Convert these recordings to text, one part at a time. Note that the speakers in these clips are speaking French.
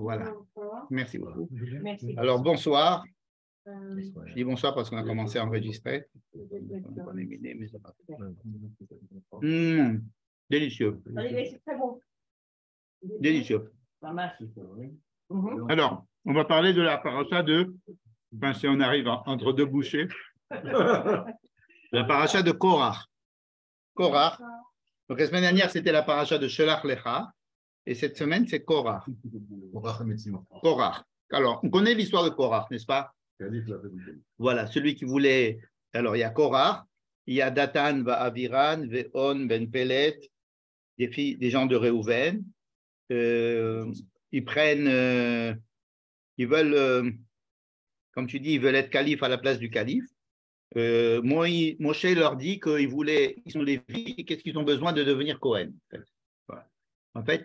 Voilà. Merci beaucoup. Merci. Alors, bonsoir. Je dis bonsoir parce qu'on a commencé à enregistrer. Délicieux. C'est très bon. Délicieux. Pas mal. Alors, on va parler de la paracha de, enfin, si on arrive entre deux bouchées, la paracha de Korach. Korach. Donc, la semaine dernière, c'était la paracha de Shelach Lecha. Et cette semaine, c'est Korach. Korach. Alors, on connaît l'histoire de Korach, n'est-ce pas? Voilà, celui qui voulait. Alors, il y a Korach, il y a Datan, Aviran, Ve'on, Ben Pelet, des gens de Réhouven. Ils prennent, ils veulent, comme tu dis, ils veulent être calife à la place du calife. Moshe leur dit ils sont Lévi, qu'est-ce qu'ils ont besoin de devenir Cohen. En fait,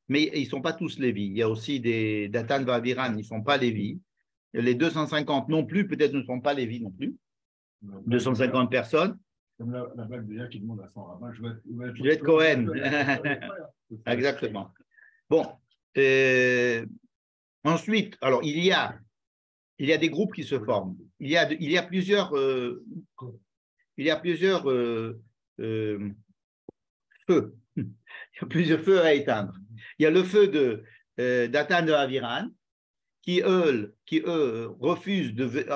mais ils ne sont pas tous Lévi. Il y a aussi des Datan Aviran, ils ne sont pas Lévi. Les 250 non plus, peut-être ne sont pas Lévi non plus. 250 personnes. Comme la blague de Yann qui demande à son rabbin, je vais être Cohen. Exactement. Bon. Ensuite, alors il y a des groupes qui se forment. Il y a plusieurs feux. Il y a plusieurs feux à éteindre. Il y a le feu de Datan de Aviran, qui eux refusent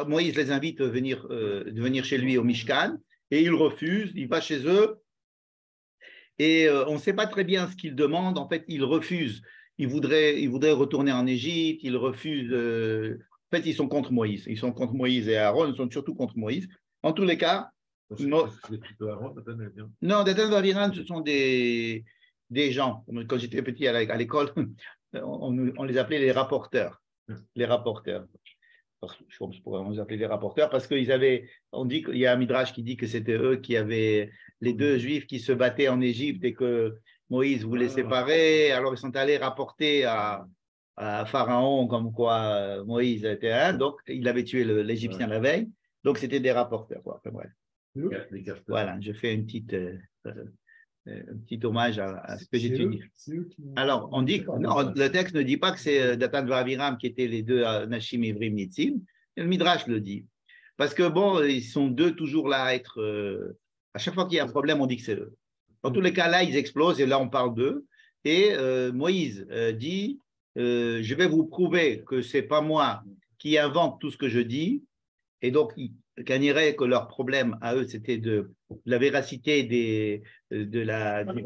Moïse les invite à venir chez lui au Mishkan, et ils refusent, il va chez eux, et on ne sait pas très bien ce qu'ils demandent. En fait, ils refusent. Ils voudraient retourner en Égypte, ils refusent. En fait, ils sont contre Moïse. Ils sont contre Moïse et Aaron, ils sont surtout contre Moïse. En tous les cas, non, Datan et Aviran, ce sont des gens. Quand j'étais petit à l'école, on les appelait les rapporteurs. Les rapporteurs. Je pense pourquoi on les appelait les rapporteurs, parce on dit qu'il y a un midrash qui dit que c'était eux qui avaient les deux juifs qui se battaient en Égypte et que Moïse voulait séparer. Alors ils sont allés rapporter à Pharaon comme quoi Moïse était un, donc il avait tué l'Égyptien la veille. Donc c'était des rapporteurs. Quoi. Enfin, bref. Voilà, je fais un petit hommage à ce que j'ai étudié. Alors, on dit non, le texte ne dit pas que c'est Datan et Aviram qui étaient les deux Nashim Ivrim Nitzim. Le Midrash le dit. Parce que bon, ils sont deux toujours là à être. À chaque fois qu'il y a un problème, on dit que c'est eux. Dans tous les cas, là, ils explosent et là, on parle d'eux. Et Moïse dit je vais vous prouver que ce n'est pas moi qui invente tout ce que je dis. Et donc, Canirait que leur problème à eux, c'était de la véracité du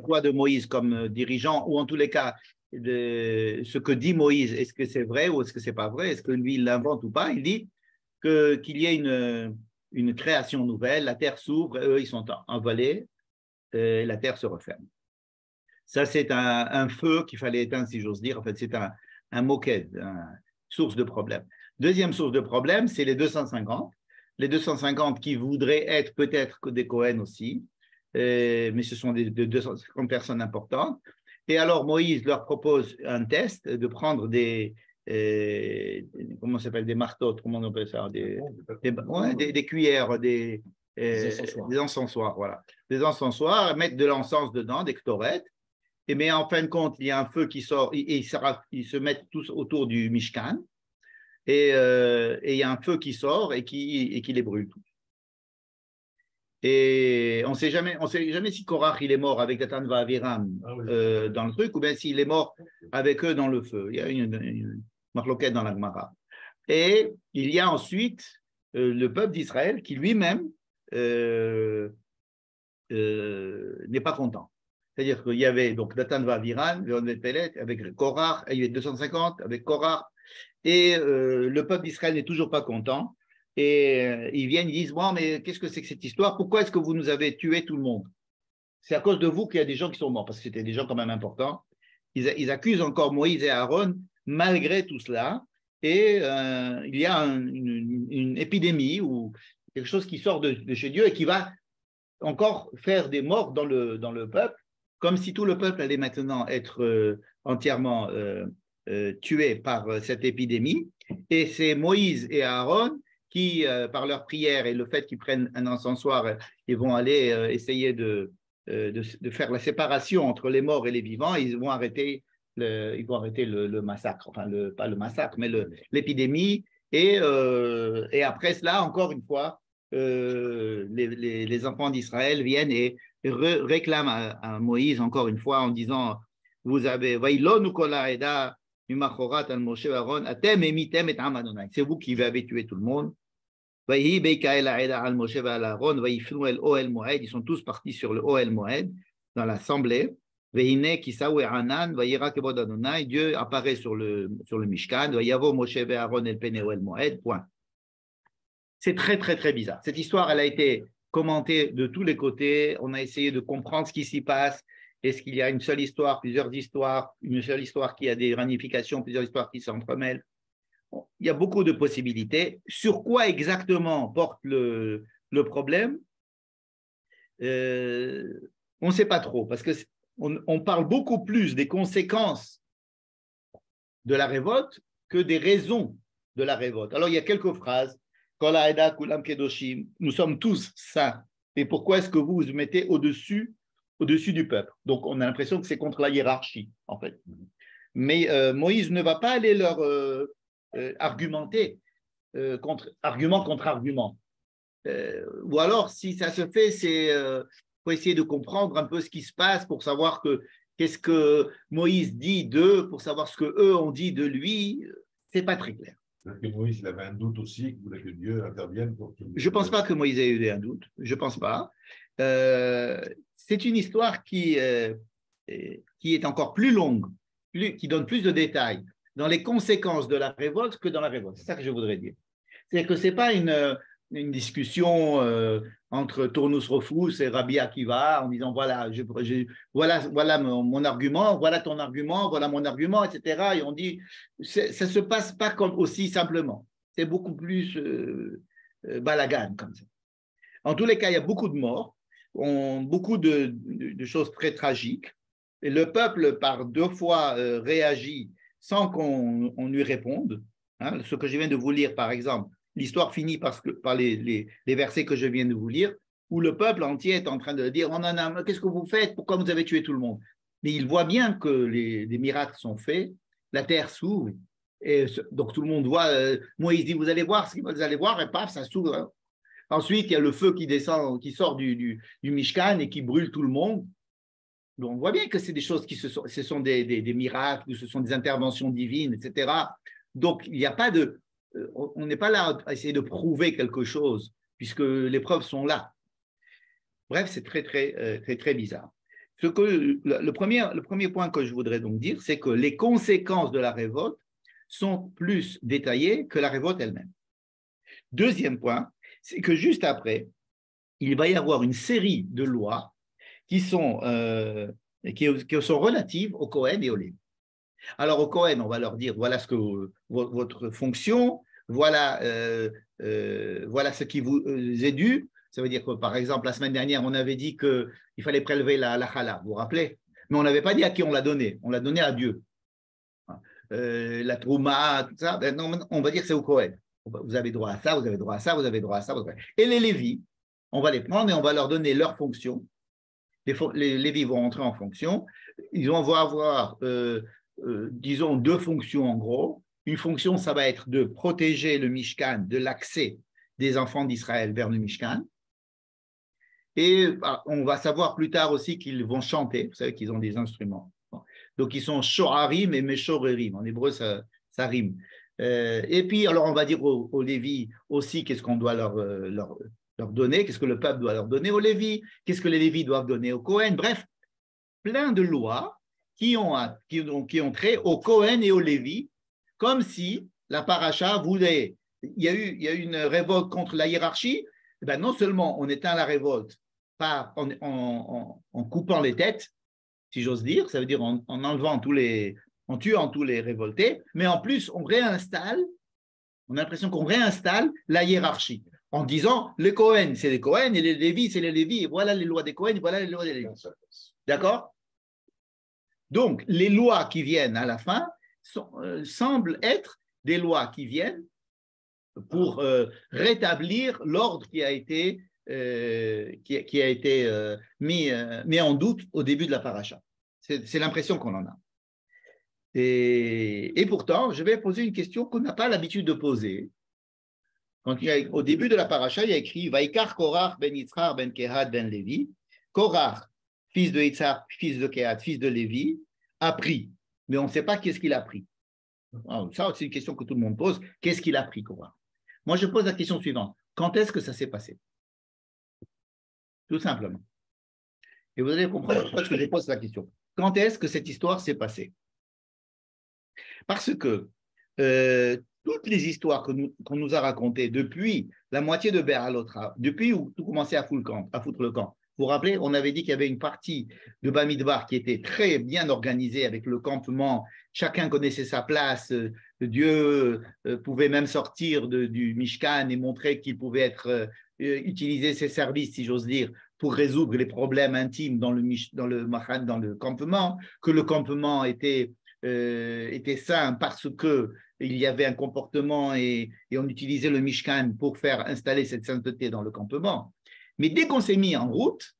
poids de Moïse comme dirigeant, ou en tous les cas, de ce que dit Moïse, est-ce que c'est vrai ou est-ce que c'est pas vrai, est-ce que lui, il l'invente ou pas. Il dit qu'il y ait une création nouvelle, la terre s'ouvre, eux, ils sont envolés, la terre se referme. Ça, c'est un feu qu'il fallait éteindre, si j'ose dire. En fait, c'est un moquette, une source de problème. Deuxième source de problème, c'est les 250. Les 250 qui voudraient être peut-être des Cohen aussi, mais ce sont des 250 personnes importantes. Et alors Moïse leur propose un test de prendre comment ça s'appelle, des marteaux, comment on appelle ça, des cuillères, des encensoirs, voilà, des encensoirs, mettre de l'encens dedans, des ktorettes. Mais en fin de compte, il y a un feu qui sort, et ils se mettent tous autour du Mishkan. Et il y a un feu qui sort et qui les brûle tous. Et on ne sait jamais si Korach il est mort avec Datan et Aviram dans le truc, ou bien s'il est mort avec eux dans le feu. Il y a une marloquette dans la Gemara. Et il y a ensuite le peuple d'Israël qui lui-même n'est pas content. C'est-à-dire qu'il y avait donc Datan et Aviram, Ve'on Pelet, avec Korach, il y avait 250 avec Korach. Et le peuple d'Israël n'est toujours pas content. Et ils viennent, ils disent, bon, mais qu'est-ce que c'est que cette histoire? Pourquoi est-ce que vous nous avez tué tout le monde? C'est à cause de vous qu'il y a des gens qui sont morts, parce que c'était des gens quand même importants. Ils accusent encore Moïse et Aaron, malgré tout cela. Et il y a une épidémie ou quelque chose qui sort de chez Dieu et qui va encore faire des morts dans le peuple, comme si tout le peuple allait maintenant être entièrement tués par cette épidémie. Et c'est Moïse et Aaron qui, par leur prière et le fait qu'ils prennent un encensoir, ils vont aller essayer de faire la séparation entre les morts et les vivants. Ils vont arrêter il faut arrêter le massacre, enfin, pas le massacre, mais l'épidémie. Et après cela, encore une fois, les enfants d'Israël viennent et réclament à Moïse, encore une fois, en disant, vous avez, c'est vous qui avez tué tout le monde. Ils sont tous partis sur le Ohel Moed, dans l'assemblée. Dieu apparaît sur le Mishkan. Point. C'est très, très, très bizarre. Cette histoire, elle a été commentée de tous les côtés. On a essayé de comprendre ce qui s'y passe. Est-ce qu'il y a une seule histoire, plusieurs histoires, une seule histoire qui a des ramifications, plusieurs histoires qui s'entremêlent? Il y a beaucoup de possibilités. Sur quoi exactement porte le problème? On ne sait pas trop, parce qu'on parle beaucoup plus des conséquences de la révolte que des raisons de la révolte. Alors, il y a quelques phrases. Nous sommes tous saints. Et pourquoi est-ce que vous vous mettez au-dessus du peuple? Donc, on a l'impression que c'est contre la hiérarchie, en fait. Mais Moïse ne va pas aller leur argumenter, argument contre argument. Ou alors, si ça se fait, c'est pour essayer de comprendre un peu ce qui se passe, pour savoir qu'est-ce que Moïse dit d'eux, pour savoir ce qu'eux ont dit de lui. C'est pas très clair. Que Moïse il avait un doute aussi, qu'il voulait que Dieu intervienne pour tout. Je ne pense pas que Moïse ait eu un doute. Je ne pense pas. C'est une histoire qui est encore plus longue, qui donne plus de détails dans les conséquences de la révolte que dans la révolte. C'est ça que je voudrais dire. C'est-à-dire que ce n'est pas une discussion entre Tournus Rufus et Rabbi Akiva en disant voilà, voilà mon argument, voilà ton argument, voilà mon argument, etc. Et on dit, ça ne se passe pas comme aussi simplement. C'est beaucoup plus balagan comme ça. En tous les cas, il y a beaucoup de morts, beaucoup de choses très tragiques. Et le peuple, par 2 fois, réagit sans qu'on lui réponde. Hein, ce que je viens de vous lire, par exemple, l'histoire finit par les versets que je viens de vous lire, où le peuple entier est en train de dire « Qu'est-ce que vous faites? Pourquoi vous avez tué tout le monde ?» Mais il voit bien que les miracles sont faits, la terre s'ouvre, et donc tout le monde voit, Moïse dit « Vous allez voir ce qu'ils allez voir », et paf, ça s'ouvre. Hein. Ensuite, il y a le feu qui descend, qui sort du Mishkan et qui brûle tout le monde. Donc, on voit bien que c'est des choses ce sont des miracles, ou ce sont des interventions divines, etc. Donc, il n'y a pas on n'est pas là à essayer de prouver quelque chose, puisque les preuves sont là. Bref, c'est très, très, très, très bizarre. Le premier point que je voudrais donc dire, c'est que les conséquences de la révolte sont plus détaillées que la révolte elle-même. Deuxième point, c'est que juste après, il va y avoir une série de lois qui sont relatives au Cohen et au Lévi. Alors au Cohen, on va leur dire, voilà votre fonction, voilà ce qui vous est dû. Ça veut dire que, par exemple, la semaine dernière, on avait dit qu'il fallait prélever la chala, vous vous rappelez? Mais on n'avait pas dit à qui on l'a donné. On l'a donné à Dieu. La trouma, tout ça, non, on va dire que c'est au Cohen. Vous avez droit à ça, vous avez droit à ça, vous avez droit à ça. Et les Lévis, on va les prendre et on va leur donner leur fonction. Les Lévis vont entrer en fonction. Ils vont avoir, disons, 2 fonctions en gros. Une fonction, ça va être de protéger le Mishkan de l'accès des enfants d'Israël vers le Mishkan. Et on va savoir plus tard aussi qu'ils vont chanter. Vous savez qu'ils ont des instruments. Donc, ils sont shoharim et meshorerim. En hébreu, ça rime. Et puis, alors, on va dire aux Lévis aussi qu'est-ce qu'on doit leur donner, qu'est-ce que le peuple doit leur donner aux Lévis, qu'est-ce que les Lévis doivent donner au Cohen. Bref, plein de lois qui ont trait au Cohen et au Lévi, comme si la paracha voulait. Il y a eu une révolte contre la hiérarchie. Et bien, non seulement on éteint la révolte en coupant les têtes, si j'ose dire, ça veut dire en enlevant en tuant tous les révoltés, mais en plus on a l'impression qu'on réinstalle la hiérarchie en disant les Cohen c'est les Cohen et les Lévis c'est les Lévis, et voilà les lois des Cohen, voilà les lois des Lévis. D'accord? Donc les lois qui viennent à la fin semblent être des lois qui viennent pour rétablir l'ordre qui a été mis en doute au début de la paracha. C'est l'impression qu'on en a. Et pourtant, je vais poser une question qu'on n'a pas l'habitude de poser. Au début de la paracha, il y a écrit Vaikar Korach ben Yitzhar ben Kehat ben Lévi. Korach, fils de Yitzhar, fils de Kehat, fils de Lévi, a pris. Mais on ne sait pas qu'est-ce qu'il a pris. Alors, ça, c'est une question que tout le monde pose. Qu'est-ce qu'il a pris, Korach? Moi, je pose la question suivante. Quand est-ce que ça s'est passé? Tout simplement. Et vous allez comprendre pourquoi je pose la question. Quand est-ce que cette histoire s'est passée? Parce que toutes les histoires qu'on nous a racontées depuis la moitié de Béalotra, depuis où tout commençait à foutre le camp, vous vous rappelez, on avait dit qu'il y avait une partie de Bamidbar qui était très bien organisée avec le campement, chacun connaissait sa place, Dieu pouvait même sortir du Mishkan et montrer qu'il pouvait utiliser ses services, si j'ose dire, pour résoudre les problèmes intimes dans le campement, que le campement était sain parce qu'il y avait un comportement et on utilisait le Mishkan pour faire installer cette sainteté dans le campement. Mais dès qu'on s'est mis en route,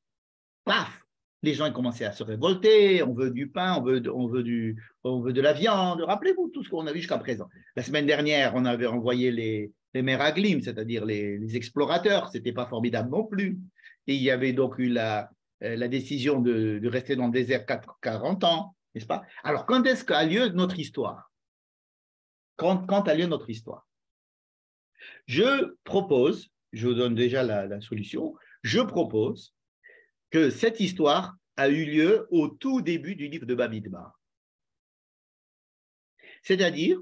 paf, les gens ont commencé à se révolter, on veut du pain, on veut de la viande. Rappelez-vous tout ce qu'on a vu jusqu'à présent. La semaine dernière, on avait envoyé les Meraglim, c'est-à-dire les explorateurs, ce n'était pas formidable non plus. Et il y avait donc eu la décision de rester dans le désert 40 ans, n'est-ce pas? Alors, quand est-ce qu'a lieu notre histoire? Quand a lieu notre histoire? Je propose, je vous donne déjà la solution, je propose que cette histoire a eu lieu au tout début du livre de Bamidbar. C'est-à-dire,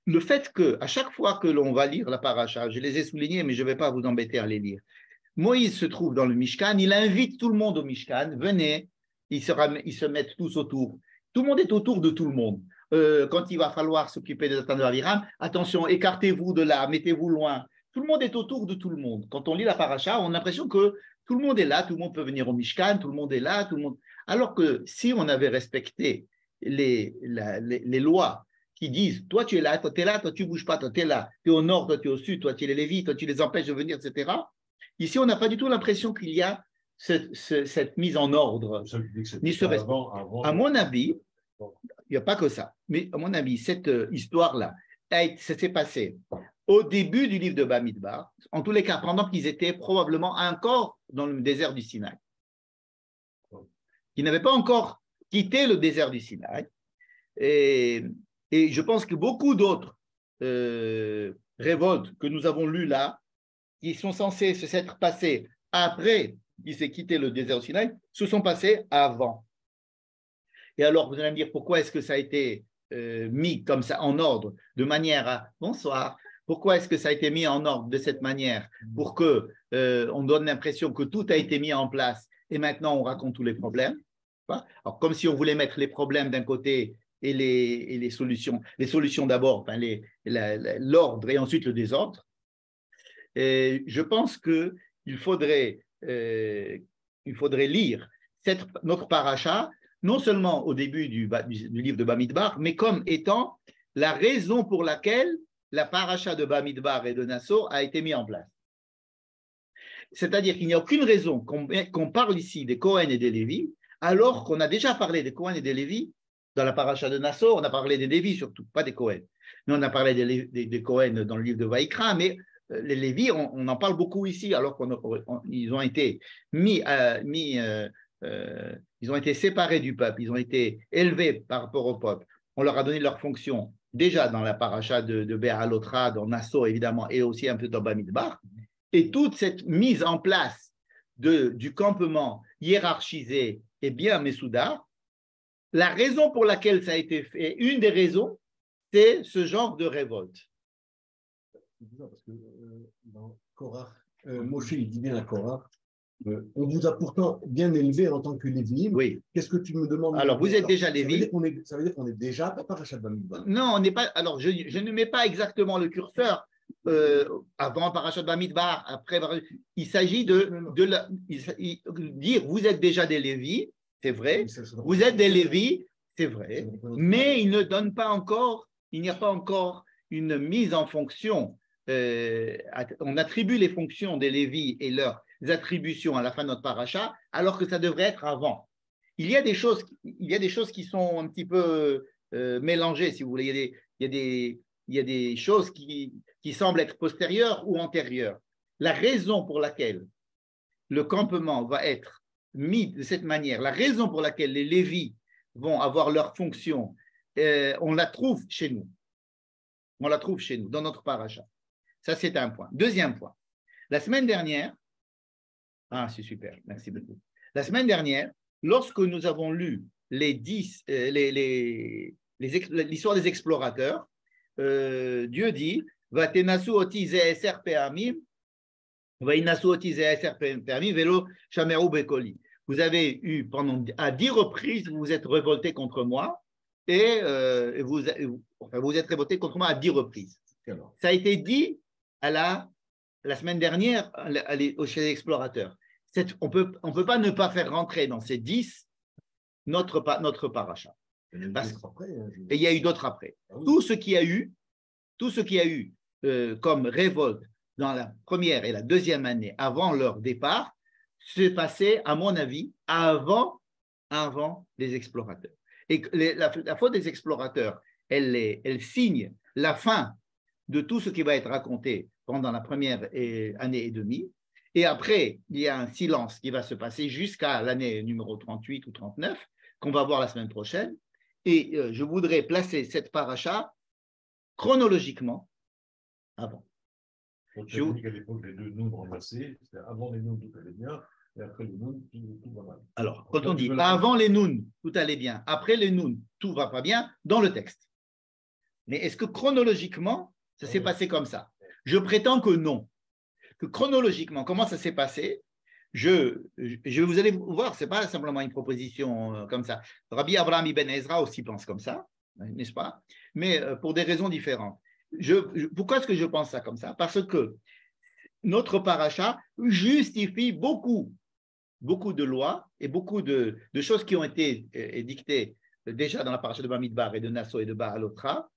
le fait qu'à chaque fois que l'on va lire la paracha, je les ai soulignés, mais je ne vais pas vous embêter à les lire, Moïse se trouve dans le Mishkan, il invite tout le monde au Mishkan, venez, ils se mettent tous autour. Tout le monde est autour de tout le monde. Quand il va falloir s'occuper de Datan de Aviram, attention, écartez-vous de là, mettez-vous loin. Tout le monde est autour de tout le monde. Quand on lit la paracha, on a l'impression que tout le monde est là, tout le monde peut venir au Mishkan, tout le monde est là, tout le monde. Alors que si on avait respecté les lois qui disent, toi tu es là, toi tu es là, toi tu ne bouges pas, toi tu es là, tu es au nord, toi tu es au sud, toi tu es les Lévites, toi tu les empêches de venir, etc. Ici, on n'a pas du tout l'impression qu'il y a cette mise en ordre, ni ce respect. À mon avis, il n'y a pas que ça, mais à mon avis, cette histoire-là, ça s'est passé au début du livre de Bamidbar, en tous les cas, pendant qu'ils étaient probablement encore dans le désert du Sinaï. Ils n'avaient pas encore quitté le désert du Sinaï. Et je pense que beaucoup d'autres révoltes que nous avons lues là, qui sont censées se s'être passées après qu'il s'est quitté le désert du Sinaï, se sont passées avant. Et alors, vous allez me dire, pourquoi est-ce que ça a été mis comme ça en ordre, de manière à… Bonsoir. Pourquoi est-ce que ça a été mis en ordre de cette manière pour qu'on donne l'impression que tout a été mis en place et maintenant on raconte tous les problèmes? Alors, comme si on voulait mettre les problèmes d'un côté et les solutions. Les solutions d'abord, enfin, l'ordre et ensuite le désordre. Et je pense qu'il faudrait lire notre paracha, non seulement au début du livre de Bamidbar, mais comme étant la raison pour laquelle la paracha de Bamidbar et de Nassau a été mise en place. C'est-à-dire qu'il n'y a aucune raison qu'on parle ici des Cohen et des Lévi, alors qu'on a déjà parlé des Cohen et des Lévi dans la paracha de Nassau, on a parlé des Lévi surtout, pas des Cohen. Nous, on a parlé des Cohen dans le livre de Vaïkra, mais les Lévi, on en parle beaucoup ici, alors qu'ils ont été ils ont été séparés du peuple, ils ont été élevés par rapport au peuple. On leur a donné leur fonction déjà dans la paracha de Béalotra, dans Nassau évidemment, et aussi un peu dans Bamidbar. Et toute cette mise en place du campement hiérarchisé et bien Messoudar, la raison pour laquelle ça a été fait, une des raisons, c'est ce genre de révolte. Parce que dans Korach, Moshe, il dit bien à Korach, on vous a pourtant bien élevé en tant que Lévi. Oui. Qu'est-ce que tu me demandes? Alors, vous êtes déjà Lévi. Ça veut dire qu'on est déjà à Parashat Bamidbar. Non, on n'est pas. Alors, je ne mets pas exactement le curseur avant Parashat Bamidbar, après. Il s'agit de dire vous êtes déjà des Lévi, c'est vrai. Vous êtes des Lévi, c'est vrai. Mais il ne donne pas encore, il n'y a pas encore une mise en fonction. On attribue les fonctions des Lévi et leurs attributions à la fin de notre paracha, alors que ça devrait être avant. Il y a des choses qui sont un petit peu mélangées, si vous voulez. Il y a des choses qui semblent être postérieures ou antérieures. La raison pour laquelle le campement va être mis de cette manière, la raison pour laquelle les Lévis vont avoir leur fonction, on la trouve chez nous. On la trouve chez nous, dans notre paracha. Ça, c'est un point. Deuxième point. La semaine dernière, c'est super, merci beaucoup. La semaine dernière, lorsque nous avons lu l'histoire des explorateurs, Dieu dit Vatenasu oti ze'eser pe'amim, vainasu oti ze'eser pe'amim, velo shameru bekoli. Vous avez eu à 10 reprises, vous vous êtes révoltés contre moi et vous êtes révoltés contre moi à 10 reprises. Ça a été dit la semaine dernière chez les explorateurs. On peut pas ne pas faire rentrer dans ces 10 notre paracha. Et il y a eu d'autres après. Tout ce qui a eu comme révolte dans la première et la deuxième année avant leur départ s'est passé, à mon avis, avant les explorateurs. Et la faute des explorateurs, elle signe la fin de tout ce qui va être raconté pendant la première année et demie. Et après, il y a un silence qui va se passer jusqu'à l'année numéro 38 ou 39, qu'on va voir la semaine prochaine. Et je voudrais placer cette paracha chronologiquement avant. Donc, tu as dit qu'à l'époque, les deux nouns remplacés, c'était avant les nouns, tout allait bien, et après les nouns, tout va mal. Alors, quand on dit avant les nouns, tout allait bien, après les nouns, tout va pas bien, dans le texte. Mais est-ce que chronologiquement, ça s'est passé comme ça? Je prétends que non. Que chronologiquement, comment ça s'est passé? Vous allez voir, ce n'est pas simplement une proposition comme ça. Rabbi Abraham ibn Ezra aussi pense comme ça, n'est-ce pas? Mais pour des raisons différentes. Pourquoi est-ce que je pense ça comme ça? Parce que notre paracha justifie beaucoup de lois et beaucoup de choses qui ont été édictées déjà dans la paracha de Bamidbar et de Nasso et de Baalotra,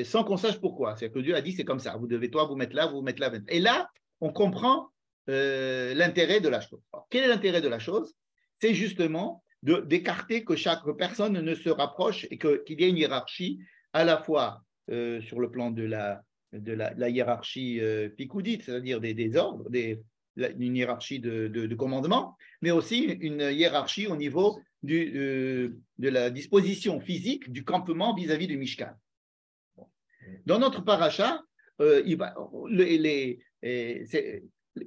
sans qu'on sache pourquoi. C'est-à-dire que Dieu a dit c'est comme ça, vous devez vous mettre là, vous mettre là. Et là, on comprend l'intérêt de la chose. Alors, quel est l'intérêt de la chose? C'est justement d'écarter que chaque personne ne se rapproche et qu'il y ait une hiérarchie à la fois sur le plan de la hiérarchie picoudite, c'est-à-dire des ordres, une hiérarchie de commandement, mais aussi une hiérarchie au niveau de la disposition physique du campement vis-à-vis du Mishkan. Dans notre paracha,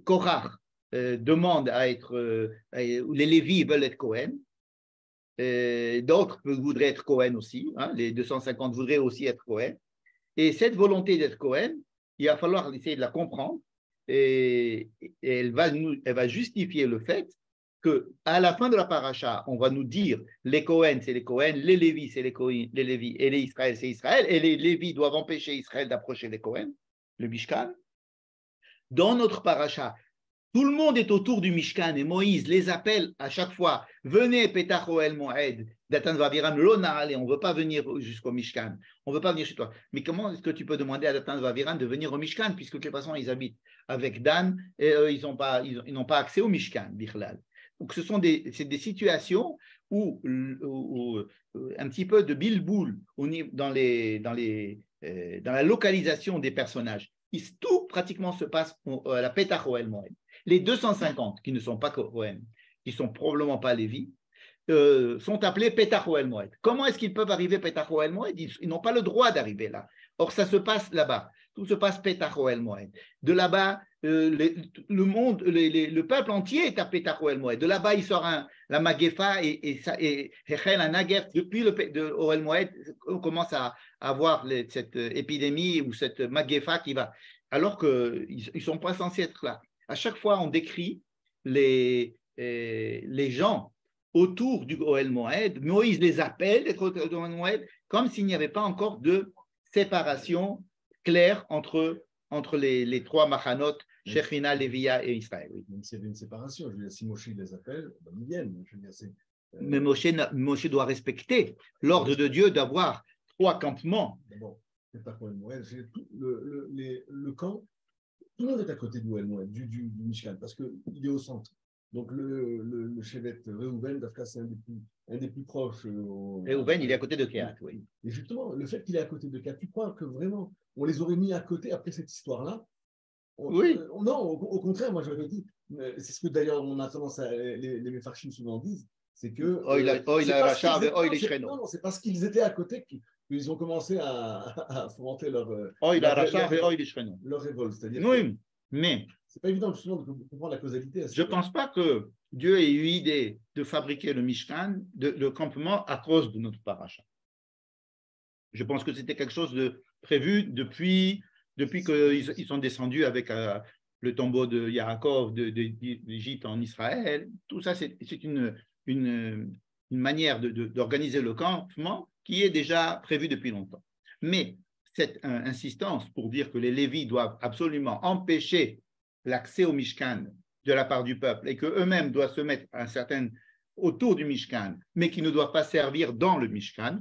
Korach demande à être, les Lévis veulent être Cohen, d'autres voudraient être Cohen aussi, les 250 voudraient aussi être Cohen, et cette volonté d'être Cohen, il va falloir essayer de la comprendre, et elle va justifier le fait qu'à la fin de la paracha, on va nous dire les Cohen, c'est les Cohen, les Lévis, c'est les Lévis, et les Israël, c'est Israël, et les Lévis doivent empêcher Israël d'approcher les Cohen, le Mishkan. Dans notre paracha, tout le monde est autour du Mishkan et Moïse les appelle à chaque fois. Venez, Petach Oel Moed, Datan Vaviram, Lona'ale, on ne veut pas venir jusqu'au Mishkan, on ne veut pas venir chez toi. Mais comment est-ce que tu peux demander à Datan Vaviram de venir au Mishkan, puisque de toute façon ils habitent avec Dan et ils n'ont pas accès au Mishkan, Bichlal. Donc c'est des situations où un petit peu de bilboul dans la localisation des personnages. Tout pratiquement se passe à la Petach Oel Moed. Les 250 qui ne sont pas Cohen, qui ne sont probablement pas Lévi, sont appelés Petach Oel Moed. Comment est-ce qu'ils peuvent arriver Petach Oel Moed? Ils n'ont pas le droit d'arriver là. Or, ça se passe là-bas. Tout se passe Petach Oel Moed. De là-bas, le peuple entier est à Petach Oel Moed. De là-bas, il sort la Magefa et Hechel Anagef. Depuis le Oel Moed, on commence à avoir cette épidémie ou cette Magefa qui va. Alors qu'ils ne sont pas censés être là. À chaque fois, on décrit les gens autour du Ohel Moed. Moïse les appelle d'être autour du Ohel Moed comme s'il n'y avait pas encore de séparation claire entre les trois machanot, Shechina, Lévia et Israël. Oui. Même s'il y avait une séparation, je veux dire, si Moshe les appelle, ils viennent. Je veux dire, mais Moshe doit respecter l'ordre de Dieu d'avoir 3 campements. Bon, c'est pas pour le camp. Tout le monde est à côté du Ohel Moed, du Mishkan, parce qu'il est au centre. Donc, le Shevet Reuven, Dafka, c'est un des plus proches. Reuven, il est à côté de Kehat, oui. Et justement, le fait qu'il est à côté de Kehat, tu crois que vraiment, on les aurait mis à côté après cette histoire-là? Oui. Non, au contraire, moi j'aurais dit, c'est ce que d'ailleurs on a tendance à, les Mefarchim souvent disent, c'est que. Non, non, c'est parce qu'ils étaient à côté qu'ils ont commencé à fomenter leur révolte. C'est-à-dire oui, mais c'est pas évident justement de comprendre la causalité. Je ne pense pas que Dieu ait eu idée de fabriquer le Mishkan, le campement, à cause de notre paracha. Je pense que c'était quelque chose de prévu depuis qu'ils sont descendus avec le tombeau de Yaakov d'Égypte en Israël. Tout ça, c'est une manière d'organiser le campement qui est déjà prévu depuis longtemps. Mais cette insistance pour dire que les Lévis doivent absolument empêcher l'accès au Mishkan de la part du peuple et qu'eux-mêmes doivent se mettre autour du Mishkan, mais qui ne doivent pas servir dans le Mishkan,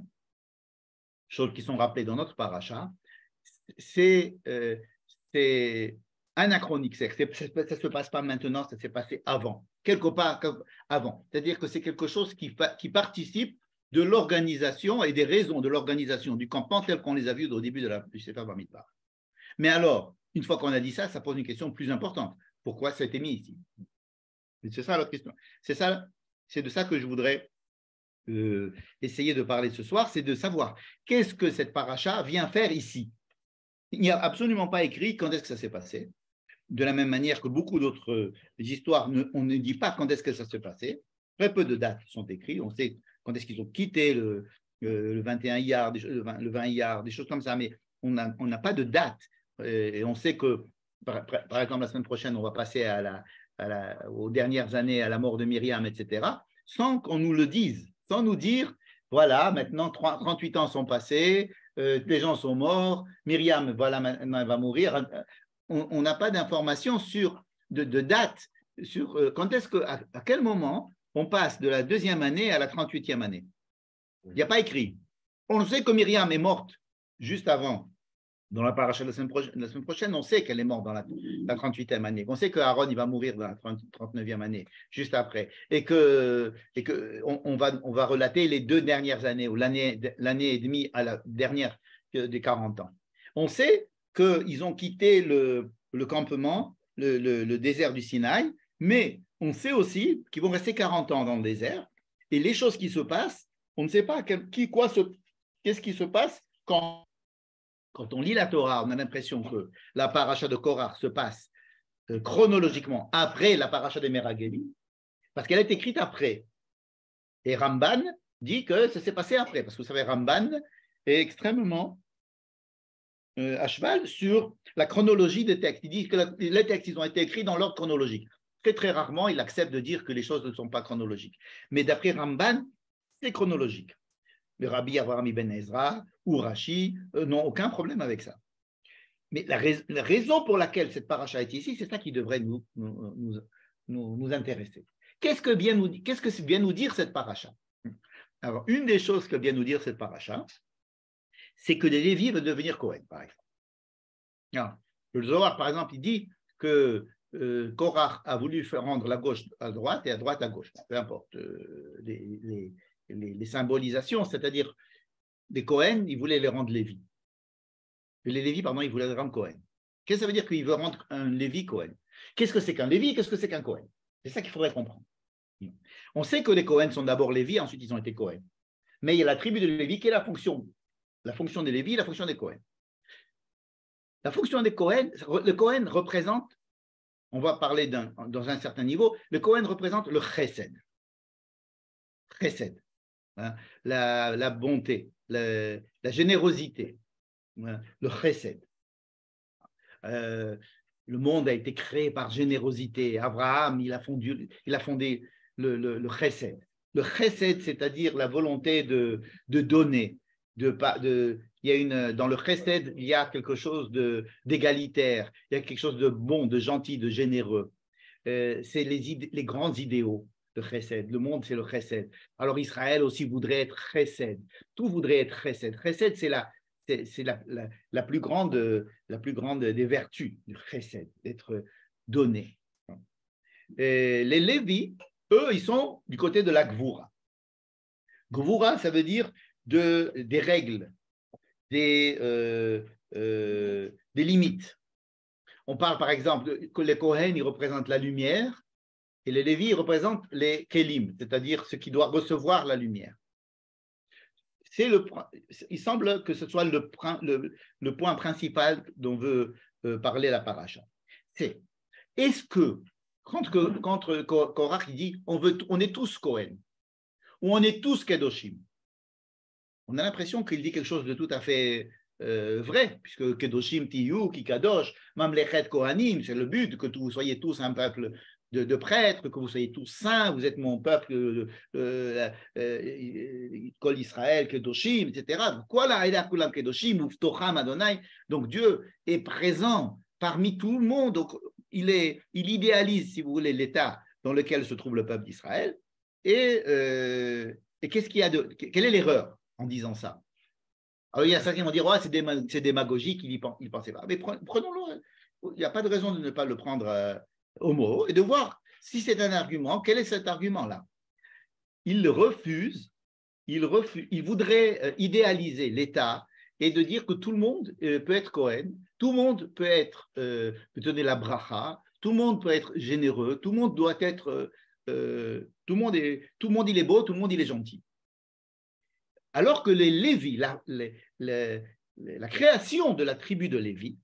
choses qui sont rappelées dans notre paracha, c'est anachronique. Ça ne se passe pas maintenant, ça s'est passé avant, quelque part avant. C'est-à-dire que c'est quelque chose qui participe de l'organisation et des raisons de l'organisation du campement tel qu'on les a vus au début du Sefer Bamidbar. Mais alors, une fois qu'on a dit ça, ça pose une question plus importante. Pourquoi ça a été mis ici? C'est ça l'autre question. C'est de ça que je voudrais essayer de parler ce soir, c'est de savoir qu'est-ce que cette paracha vient faire ici. Il n'y a absolument pas écrit quand est-ce que ça s'est passé. De la même manière que beaucoup d'autres histoires, on ne dit pas quand est-ce que ça s'est passé. Très peu de dates sont écrites. On sait quand est-ce qu'ils ont quitté le 21 Iyar, le 20 Iyar, des choses comme ça, mais on n'a pas de date. Et on sait que, par exemple, la semaine prochaine, on va passer aux dernières années à la mort de Myriam, etc., sans qu'on nous le dise, sans nous dire, voilà, maintenant 38 ans sont passés, les gens sont morts, Myriam, voilà, maintenant elle va mourir. On n'a pas d'informations de date sur quand est-ce que, à quel moment on passe de la 2e année à la 38e année. Il n'y a pas écrit. On sait que Myriam est morte juste avant. Dans la paracha de la semaine prochaine, on sait qu'elle est morte dans la 38e année. On sait que Aaron il va mourir dans la 39e année, juste après. Et qu'on va relater les 2 dernières années, ou l'année et demie à la dernière des 40 ans. On sait qu'ils ont quitté le campement, le désert du Sinaï, mais on sait aussi qu'ils vont rester 40 ans dans le désert. Et les choses qui se passent, on ne sait pas qu'est-ce qui se passe quand on lit la Torah, on a l'impression que la paracha de Korach se passe chronologiquement après la paracha de Meragélim, parce qu'elle est écrite après. Et Ramban dit que ça s'est passé après, parce que vous savez, Ramban est extrêmement à cheval sur la chronologie des textes. Il dit que les textes ils ont été écrits dans l'ordre chronologique. Très, très rarement, il accepte de dire que les choses ne sont pas chronologiques. Mais d'après Ramban, c'est chronologique. Le Rabbi Avraham ibn Ezra ou Rashi n'ont aucun problème avec ça. Mais la raison pour laquelle cette paracha est ici, c'est ça qui devrait nous intéresser. Qu'est-ce que vient nous dire cette paracha? Alors, une des choses que vient nous dire cette paracha, c'est que les Lévis veulent devenir Kohen, par exemple. Alors, le Zohar, par exemple, il dit que Korach a voulu faire rendre la gauche à droite et à droite à gauche. Peu importe les symbolisations, c'est-à-dire les Kohen, il voulait les rendre Lévi. Les Lévi, pardon, il voulait les rendre Kohen. Qu'est-ce que ça veut dire qu'il veut rendre un Lévi Kohen? Qu'est-ce que c'est qu'un Lévi et qu'est-ce que c'est qu'un Kohen? C'est ça qu'il faudrait comprendre. On sait que les Kohen sont d'abord Lévi, ensuite ils ont été Kohen. Mais il y a la tribu de Lévi qui est la fonction des Lévi et la fonction des Kohen. La fonction des Kohen, le Kohen représente, on va parler dans un certain niveau, le Kohen représente le chesed. Chesed. Hein, la bonté, la générosité, hein, le chesed. Le monde a été créé par générosité. Abraham, il a fondé le chesed. Le chesed, c'est-à-dire la volonté de donner. Dans le chesed, il y a quelque chose d'égalitaire, il y a quelque chose de bon, de gentil, de généreux. C'est les grands idéaux de chesed. Le monde, c'est le chesed. Alors Israël aussi voudrait être chesed. Tout voudrait être chesed. Chesed, c'est la plus grande des vertus du chesed, d'être donné. les Lévis, eux, ils sont du côté de la Gvoura. Gvoura, ça veut dire des règles, des limites. On parle par exemple que les Kohen, ils représentent la lumière et les Lévis, ils représentent les Kélim, c'est-à-dire ce qui doit recevoir la lumière. Il semble que ce soit le point principal dont veut parler la paracha. C'est, est-ce que, quand Korach dit on est tous Kohen, ou on est tous Kedoshim, on a l'impression qu'il dit quelque chose de tout à fait vrai, puisque Kedoshim Tiyu, Kikadosh, Mamlechet Kohanim, c'est le but, que vous soyez tous un peuple de prêtres, que vous soyez tous saints, vous êtes mon peuple, Kol Israël, Kedoshim, etc. Donc Dieu est présent parmi tout le monde, donc il idéalise, si vous voulez, l'état dans lequel se trouve le peuple d'Israël, et qu'est-ce qu'il y a quelle est l'erreur en disant ça? Alors, il y a certains qui vont dire, oh, c'est démagogique, il ne pensait pas. Mais prenons-le, il n'y a pas de raison de ne pas le prendre au mot et de voir si c'est un argument, quel est cet argument-là? Il refuse, il voudrait idéaliser l'État et de dire que tout le monde peut être Kohen, tout le monde peut donner la bracha, tout le monde peut être généreux, tout le monde doit être, tout le monde il est beau, tout le monde il est gentil. Alors que les Lévis, la création de la tribu de Lévi,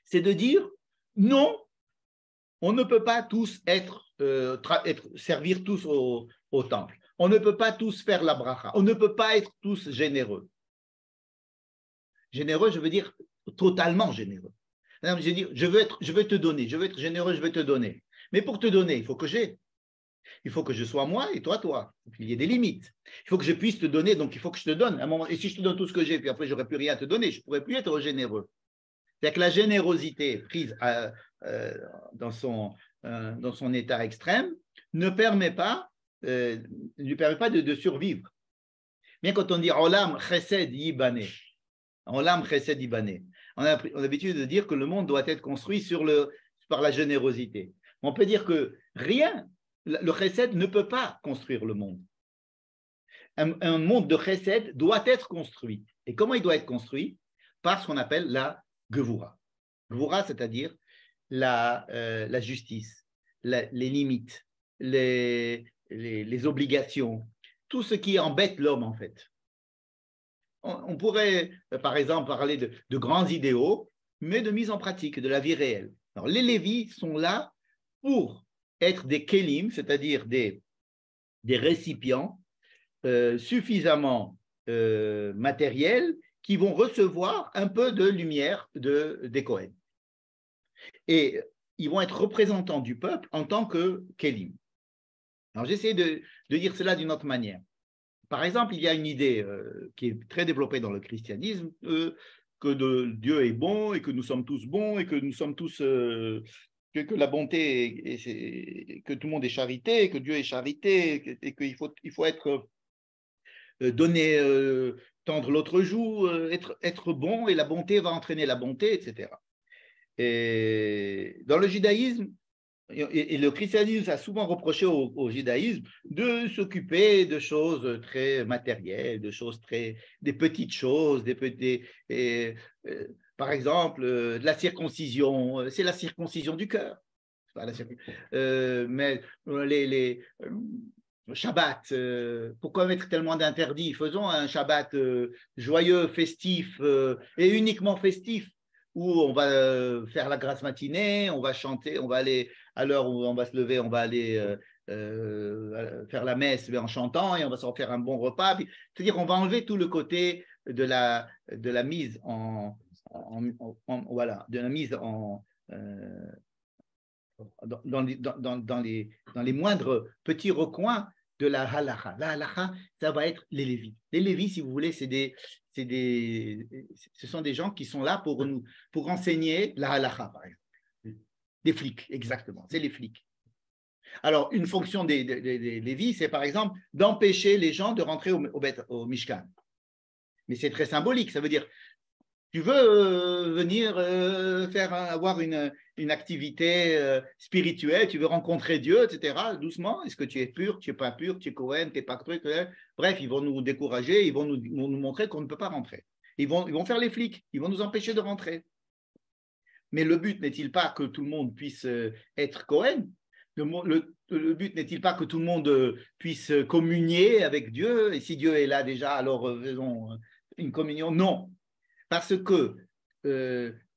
c'est de dire non, on ne peut pas tous servir tous au temple. On ne peut pas tous faire la bracha. On ne peut pas être tous généreux. Généreux, je veux dire totalement généreux. Je veux dire, je veux te donner, je veux être généreux, je veux te donner. Mais pour te donner, il faut que j'ai. Il faut que je sois moi et toi. Il y a des limites. Il faut que je puisse te donner, donc il faut que je te donne. À un moment, et si je te donne tout ce que j'ai, puis après, je n'aurai plus rien à te donner, je ne pourrai plus être généreux. C'est-à-dire que la générosité prise dans son état extrême ne permet pas de survivre. Bien quand on dit Olam Chesed Yibane, Olam Chesed Yibane, on a l'habitude de dire que le monde doit être construit par la générosité. On peut dire que rien, le Chesed ne peut pas construire le monde. Un monde de Chesed doit être construit. Et comment il doit être construit? Par ce qu'on appelle la Gevura. Gevura, c'est-à-dire la justice, les limites, les obligations, tout ce qui embête l'homme en fait. On pourrait, par exemple, parler de grands idéaux, mais de mise en pratique, de la vie réelle. Alors, les Lévis sont là pour être des kélim, c'est-à-dire des récipients suffisamment matériels qui vont recevoir un peu de lumière des Kohen. Et ils vont être représentants du peuple en tant que kélim. Alors, j'essaie de dire cela d'une autre manière. Par exemple, il y a une idée qui est très développée dans le christianisme, que Dieu est bon et que nous sommes tous bons et que nous sommes tous, que la bonté, que tout le monde est charité, que Dieu est charité et qu'il faut être donner, tendre l'autre joue, être bon et la bonté va entraîner la bonté, etc. Et dans le judaïsme, et le christianisme a souvent reproché au judaïsme de s'occuper de choses très matérielles, des petites choses, par exemple, de la circoncision, c'est la circoncision du cœur. Mais les Shabbat, pourquoi mettre tellement d'interdits? Faisons un Shabbat joyeux, festif et uniquement festif, où on va faire la grasse matinée, on va chanter, on va aller à l'heure où on va se lever, on va aller faire la messe en chantant et on va se refaire un bon repas. C'est-à-dire on va enlever tout le côté de la mise dans les moindres petits recoins de la halacha. La halacha, ça va être les Lévis. Les Lévis, si vous voulez, ce sont des gens qui sont là pour enseigner la halacha, par exemple. Des flics, exactement, c'est les flics. Alors, une fonction des Lévis, c'est par exemple d'empêcher les gens de rentrer au Mishkan. Mais c'est très symbolique, ça veut dire Tu veux venir avoir une activité spirituelle, tu veux rencontrer Dieu, etc. Doucement, est-ce que tu es pur, tu n'es pas pur, tu es Cohen, tu n'es pas truc. Bref, ils vont nous décourager, ils vont nous montrer qu'on ne peut pas rentrer. Ils vont faire les flics, ils vont nous empêcher de rentrer. Mais le but n'est-il pas que tout le monde puisse être Cohen? Le but n'est-il pas que tout le monde puisse communier avec Dieu? Et si Dieu est là déjà, alors faisons une communion? Non. Parce que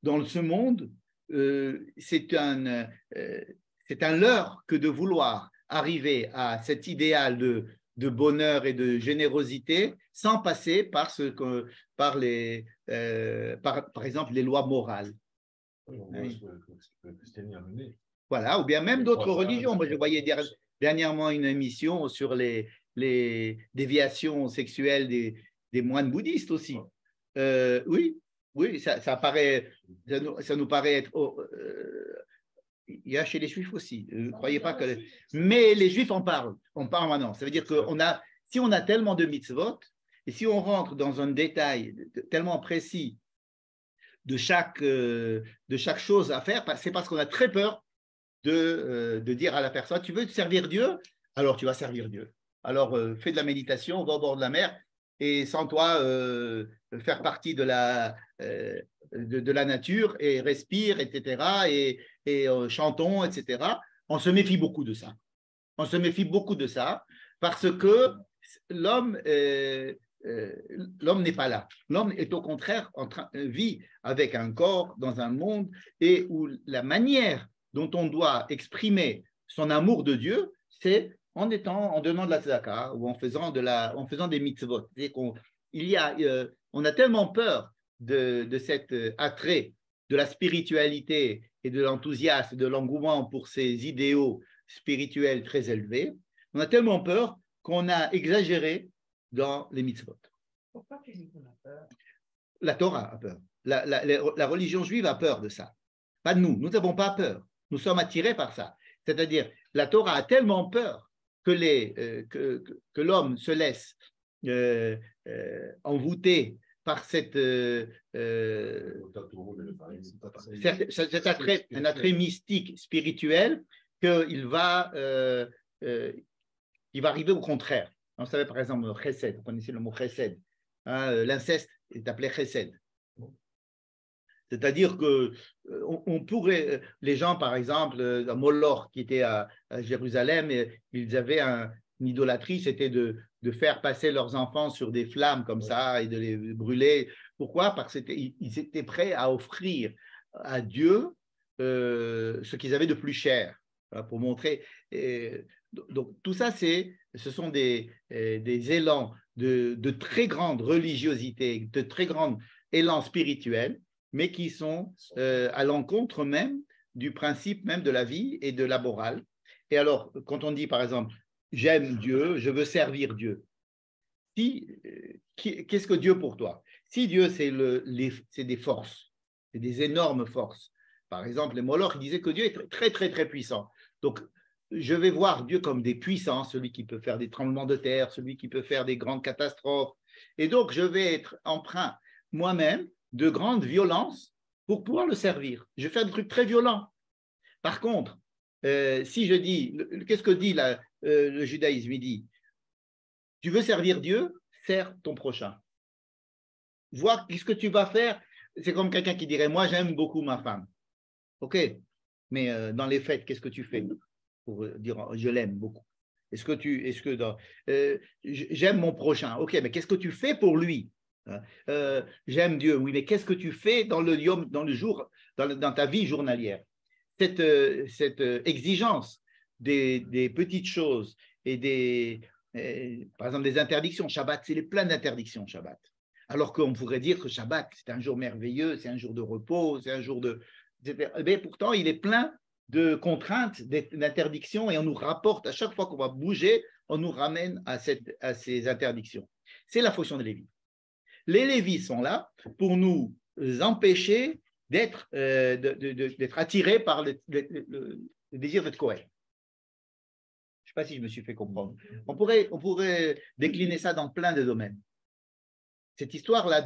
dans ce monde, c'est un leurre que de vouloir arriver à cet idéal de bonheur et de générosité sans passer par exemple les lois morales. Oui. Voilà, ou bien même d'autres religions. Moi, je voyais dernièrement une émission sur les déviations sexuelles des moines bouddhistes aussi. Oui, ça nous paraît être. Il y a chez les Juifs aussi. Ne croyez pas que. Mais les Juifs en parlent. On parle maintenant. Ça veut dire que si on a tellement de mitzvot, et si on rentre dans un détail tellement précis de chaque chose à faire, c'est parce qu'on a très peur de dire à la personne, tu veux servir Dieu? Alors tu vas servir Dieu. Alors fais de la méditation, va au bord de la mer et sans toi faire partie de la nature et respire, etc. Et chantons, etc. On se méfie beaucoup de ça. On se méfie beaucoup de ça parce que l'homme n'est pas là. L'homme est au contraire vit avec un corps dans un monde et où la manière dont on doit exprimer son amour de Dieu, c'est en donnant de la tzedaka ou en faisant des mitzvot. On a tellement peur de cet attrait de la spiritualité et de l'enthousiasme, de l'engouement pour ces idéaux spirituels très élevés. On a tellement peur qu'on a exagéré dans les mitzvot. Pourquoi tu dis qu'on a peur? La Torah a peur. La religion juive a peur de ça. Pas nous. Nous n'avons pas peur. Nous sommes attirés par ça. C'est-à-dire, la Torah a tellement peur que l'homme se laisse envoûter par cet attrait, un attrait mystique, spirituel, qu'il va arriver au contraire. On savait par exemple le chesed, vous connaissez le mot chesed, hein, l'inceste est appelé chesed. C'est-à-dire que on pourrait, les gens par exemple, à Moloch qui était à Jérusalem, ils avaient une idolâtrie, c'était de faire passer leurs enfants sur des flammes comme ça et de les brûler. Pourquoi? Parce qu'ils étaient prêts à offrir à Dieu ce qu'ils avaient de plus cher, pour montrer. Donc tout ça, ce sont des élans de très grande religiosité, de très grand élan spirituel, mais qui sont à l'encontre même du principe même de la vie et de la morale. Et alors, quand on dit par exemple, j'aime Dieu, je veux servir Dieu, qu'est-ce que Dieu pour toi? Si Dieu, c'est des forces, c'est des énormes forces. Par exemple, les Moloch disaient que Dieu est très, très, très puissant. Donc, je vais voir Dieu comme des puissants, celui qui peut faire des tremblements de terre, celui qui peut faire des grandes catastrophes. Et donc, je vais être empreint moi-même de grande violence pour pouvoir le servir. Je vais faire des trucs très violents. Par contre, si je dis, qu'est-ce que dit le judaïsme? Il dit, tu veux servir Dieu, sers ton prochain. Vois qu'est-ce que tu vas faire. C'est comme quelqu'un qui dirait, moi j'aime beaucoup ma femme. Ok, mais dans les fêtes, qu'est-ce que tu fais pour dire, je l'aime beaucoup? J'aime mon prochain. Ok, mais qu'est-ce que tu fais pour lui? J'aime Dieu, oui, mais qu'est-ce que tu fais dans ta vie journalière? Cette exigence des petites choses et par exemple des interdictions. Shabbat, c'est plein d'interdictions, Shabbat. Alors qu'on pourrait dire que Shabbat, c'est un jour merveilleux, c'est un jour de repos, c'est un jour de... Mais pourtant, il est plein de contraintes, d'interdictions, et on nous rapporte, à chaque fois qu'on va bouger, on nous ramène à ces interdictions. C'est la fonction des Lévites. Les Lévites sont là pour nous empêcher d'être attirés par le désir d'être Kohen. Je ne sais pas si je me suis fait comprendre. On pourrait décliner ça dans plein de domaines. Cette histoire-là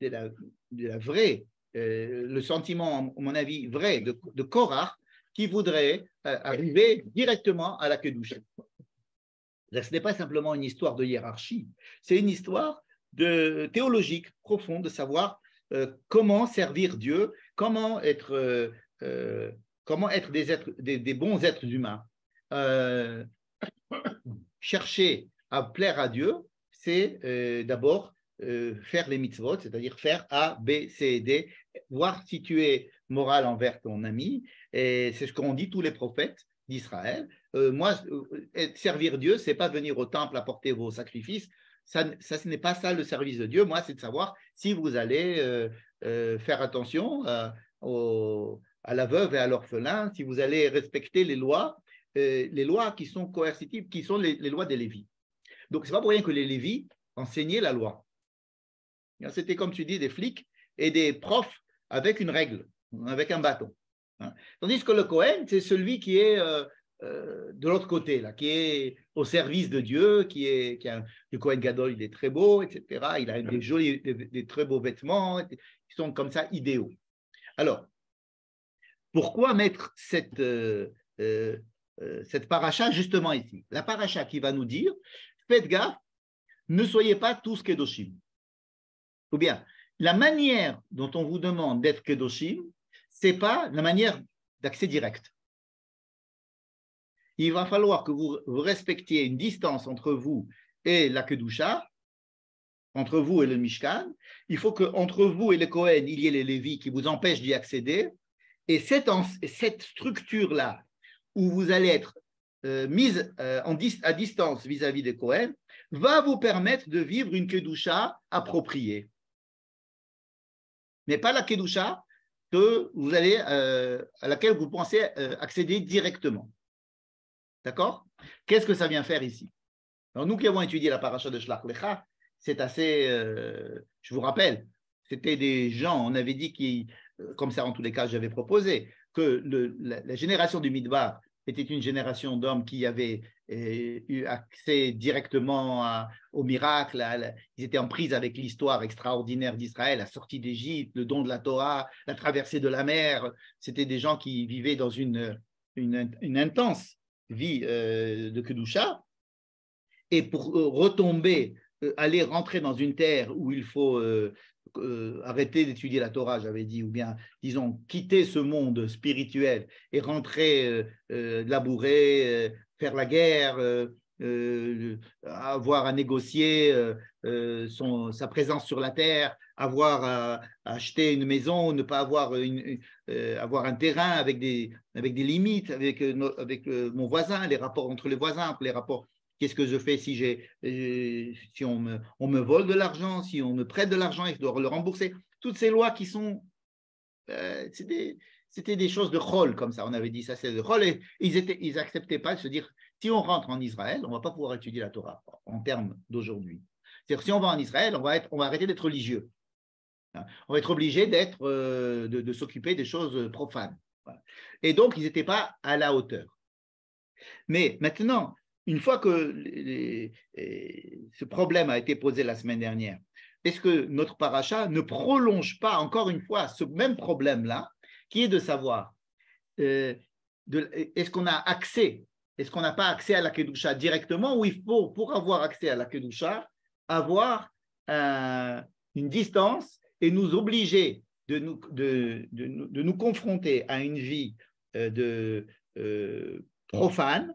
la vraie, le sentiment, à mon avis, vrai de Korach, qui voudrait arriver directement à la Kedusha. Ce n'est pas simplement une histoire de hiérarchie, c'est une histoire théologique profonde de savoir comment servir Dieu, comment être des bons êtres humains. Chercher à plaire à Dieu, c'est d'abord faire les mitzvot, c'est-à-dire faire A, B, C et D, voir si tu es moral envers ton ami, et c'est ce qu'ont dit tous les prophètes d'Israël. Servir Dieu, c'est pas venir au temple apporter vos sacrifices, ce n'est pas ça le service de Dieu. Moi, c'est de savoir si vous allez faire attention à la veuve et à l'orphelin, si vous allez respecter les lois qui sont coercitives, qui sont les lois des Lévites. Donc, ce n'est pas pour rien que les Lévites enseignaient la loi. C'était, comme tu dis, des flics et des profs avec une règle, avec un bâton. Tandis que le Cohen, c'est celui qui est de l'autre côté, là, qui est au service de Dieu, le Cohen Gadol, il est très beau, etc. Il a des jolis, des très beaux vêtements, qui sont comme ça idéaux. Alors, pourquoi mettre cette paracha justement ici? La paracha qui va nous dire, faites gaffe, ne soyez pas tous kedoshim. Ou bien, la manière dont on vous demande d'être kedoshim, ce n'est pas la manière d'accès direct. Il va falloir que vous respectiez une distance entre vous et la kedusha, entre vous et le Mishkan. Il faut qu'entre vous et le Kohen, il y ait les Lévis qui vous empêchent d'y accéder. Et cette structure-là, où vous allez être mise à distance vis-à-vis des Kohen, va vous permettre de vivre une kedusha appropriée. Mais pas la kedusha à laquelle vous pensez accéder directement. D'accord? Qu'est-ce que ça vient faire ici? Alors, nous qui avons étudié la paracha de Shlach Lecha, c'est assez, je vous rappelle, c'était des gens, on avait dit comme ça en tous les cas j'avais proposé, que la génération du Midbar était une génération d'hommes qui avaient eu accès directement au miracle, ils étaient en prise avec l'histoire extraordinaire d'Israël, la sortie d'Égypte, le don de la Torah, la traversée de la mer. C'était des gens qui vivaient dans une intense vie de Kedusha, et pour retomber, aller rentrer dans une terre où il faut arrêter d'étudier la Torah, j'avais dit, ou bien, disons, quitter ce monde spirituel et rentrer labourer, faire la guerre, avoir à négocier sa présence sur la terre, avoir à acheter une maison, ne pas avoir avoir un terrain avec des limites, avec mon voisin, les rapports entre les voisins, les rapports. Qu'est-ce que je fais si on me vole de l'argent, si on me prête de l'argent et je dois le rembourser? Toutes ces lois qui sont... c'était des choses de chol, comme ça, on avait dit ça, c'est de chol, et ils n'acceptaient pas de se dire, si on rentre en Israël, on ne va pas pouvoir étudier la Torah en termes d'aujourd'hui. C'est-à-dire, si on va en Israël, on va arrêter d'être religieux. On va être obligé de s'occuper des choses profanes. Voilà. Et donc, ils n'étaient pas à la hauteur. Mais maintenant, une fois que ce problème a été posé la semaine dernière, est-ce que notre paracha ne prolonge pas encore une fois ce même problème-là, qui est de savoir est-ce qu'on a accès, est-ce qu'on n'a pas accès à la Kedusha directement, ou il faut, pour avoir accès à la Kedusha, avoir une distance et nous obliger de nous confronter à une vie profane,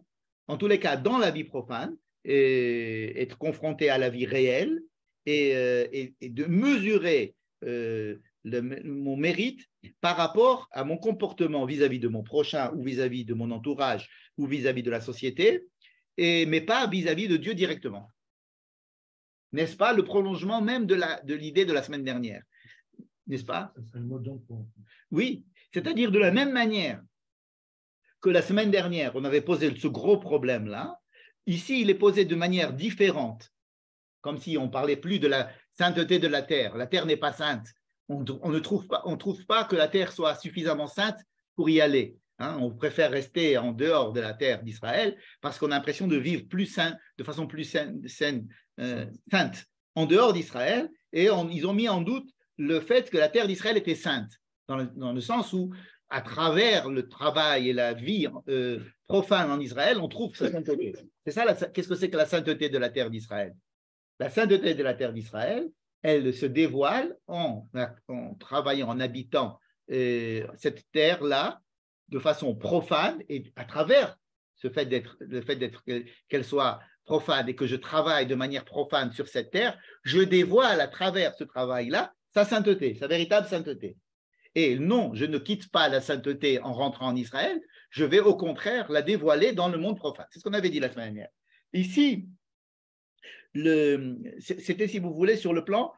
en tous les cas dans la vie profane, et être confronté à la vie réelle et de mesurer mon mérite par rapport à mon comportement vis-à-vis de mon prochain ou vis-à-vis de mon entourage ou vis-à-vis de la société, mais pas vis-à-vis de Dieu directement. N'est-ce pas le prolongement même de l'idée de la semaine dernière? N'est-ce pas? Oui, c'est-à-dire de la même manière que la semaine dernière, on avait posé ce gros problème-là, ici, il est posé de manière différente, comme si on ne parlait plus de la sainteté de la terre. La terre n'est pas sainte. On ne trouve pas que la terre soit suffisamment sainte pour y aller. On préfère rester en dehors de la terre d'Israël parce qu'on a l'impression de vivre de façon plus sainte en dehors d'Israël, et ils ont mis en doute le fait que la terre d'Israël était sainte, dans le sens où, à travers le travail et la vie profane en Israël, on trouve sa sainteté. C'est ça, qu'est-ce que c'est que la sainteté de la terre d'Israël? La sainteté de la terre d'Israël, elle se dévoile en travaillant, en habitant cette terre-là de façon profane, et à travers le fait qu'elle soit profane et que je travaille de manière profane sur cette terre, je dévoile à travers ce travail-là sa sainteté, sa véritable sainteté. Et non, je ne quitte pas la sainteté en rentrant en Israël, je vais au contraire la dévoiler dans le monde profane. C'est ce qu'on avait dit la semaine dernière. Ici, c'était, si vous voulez, sur le plan,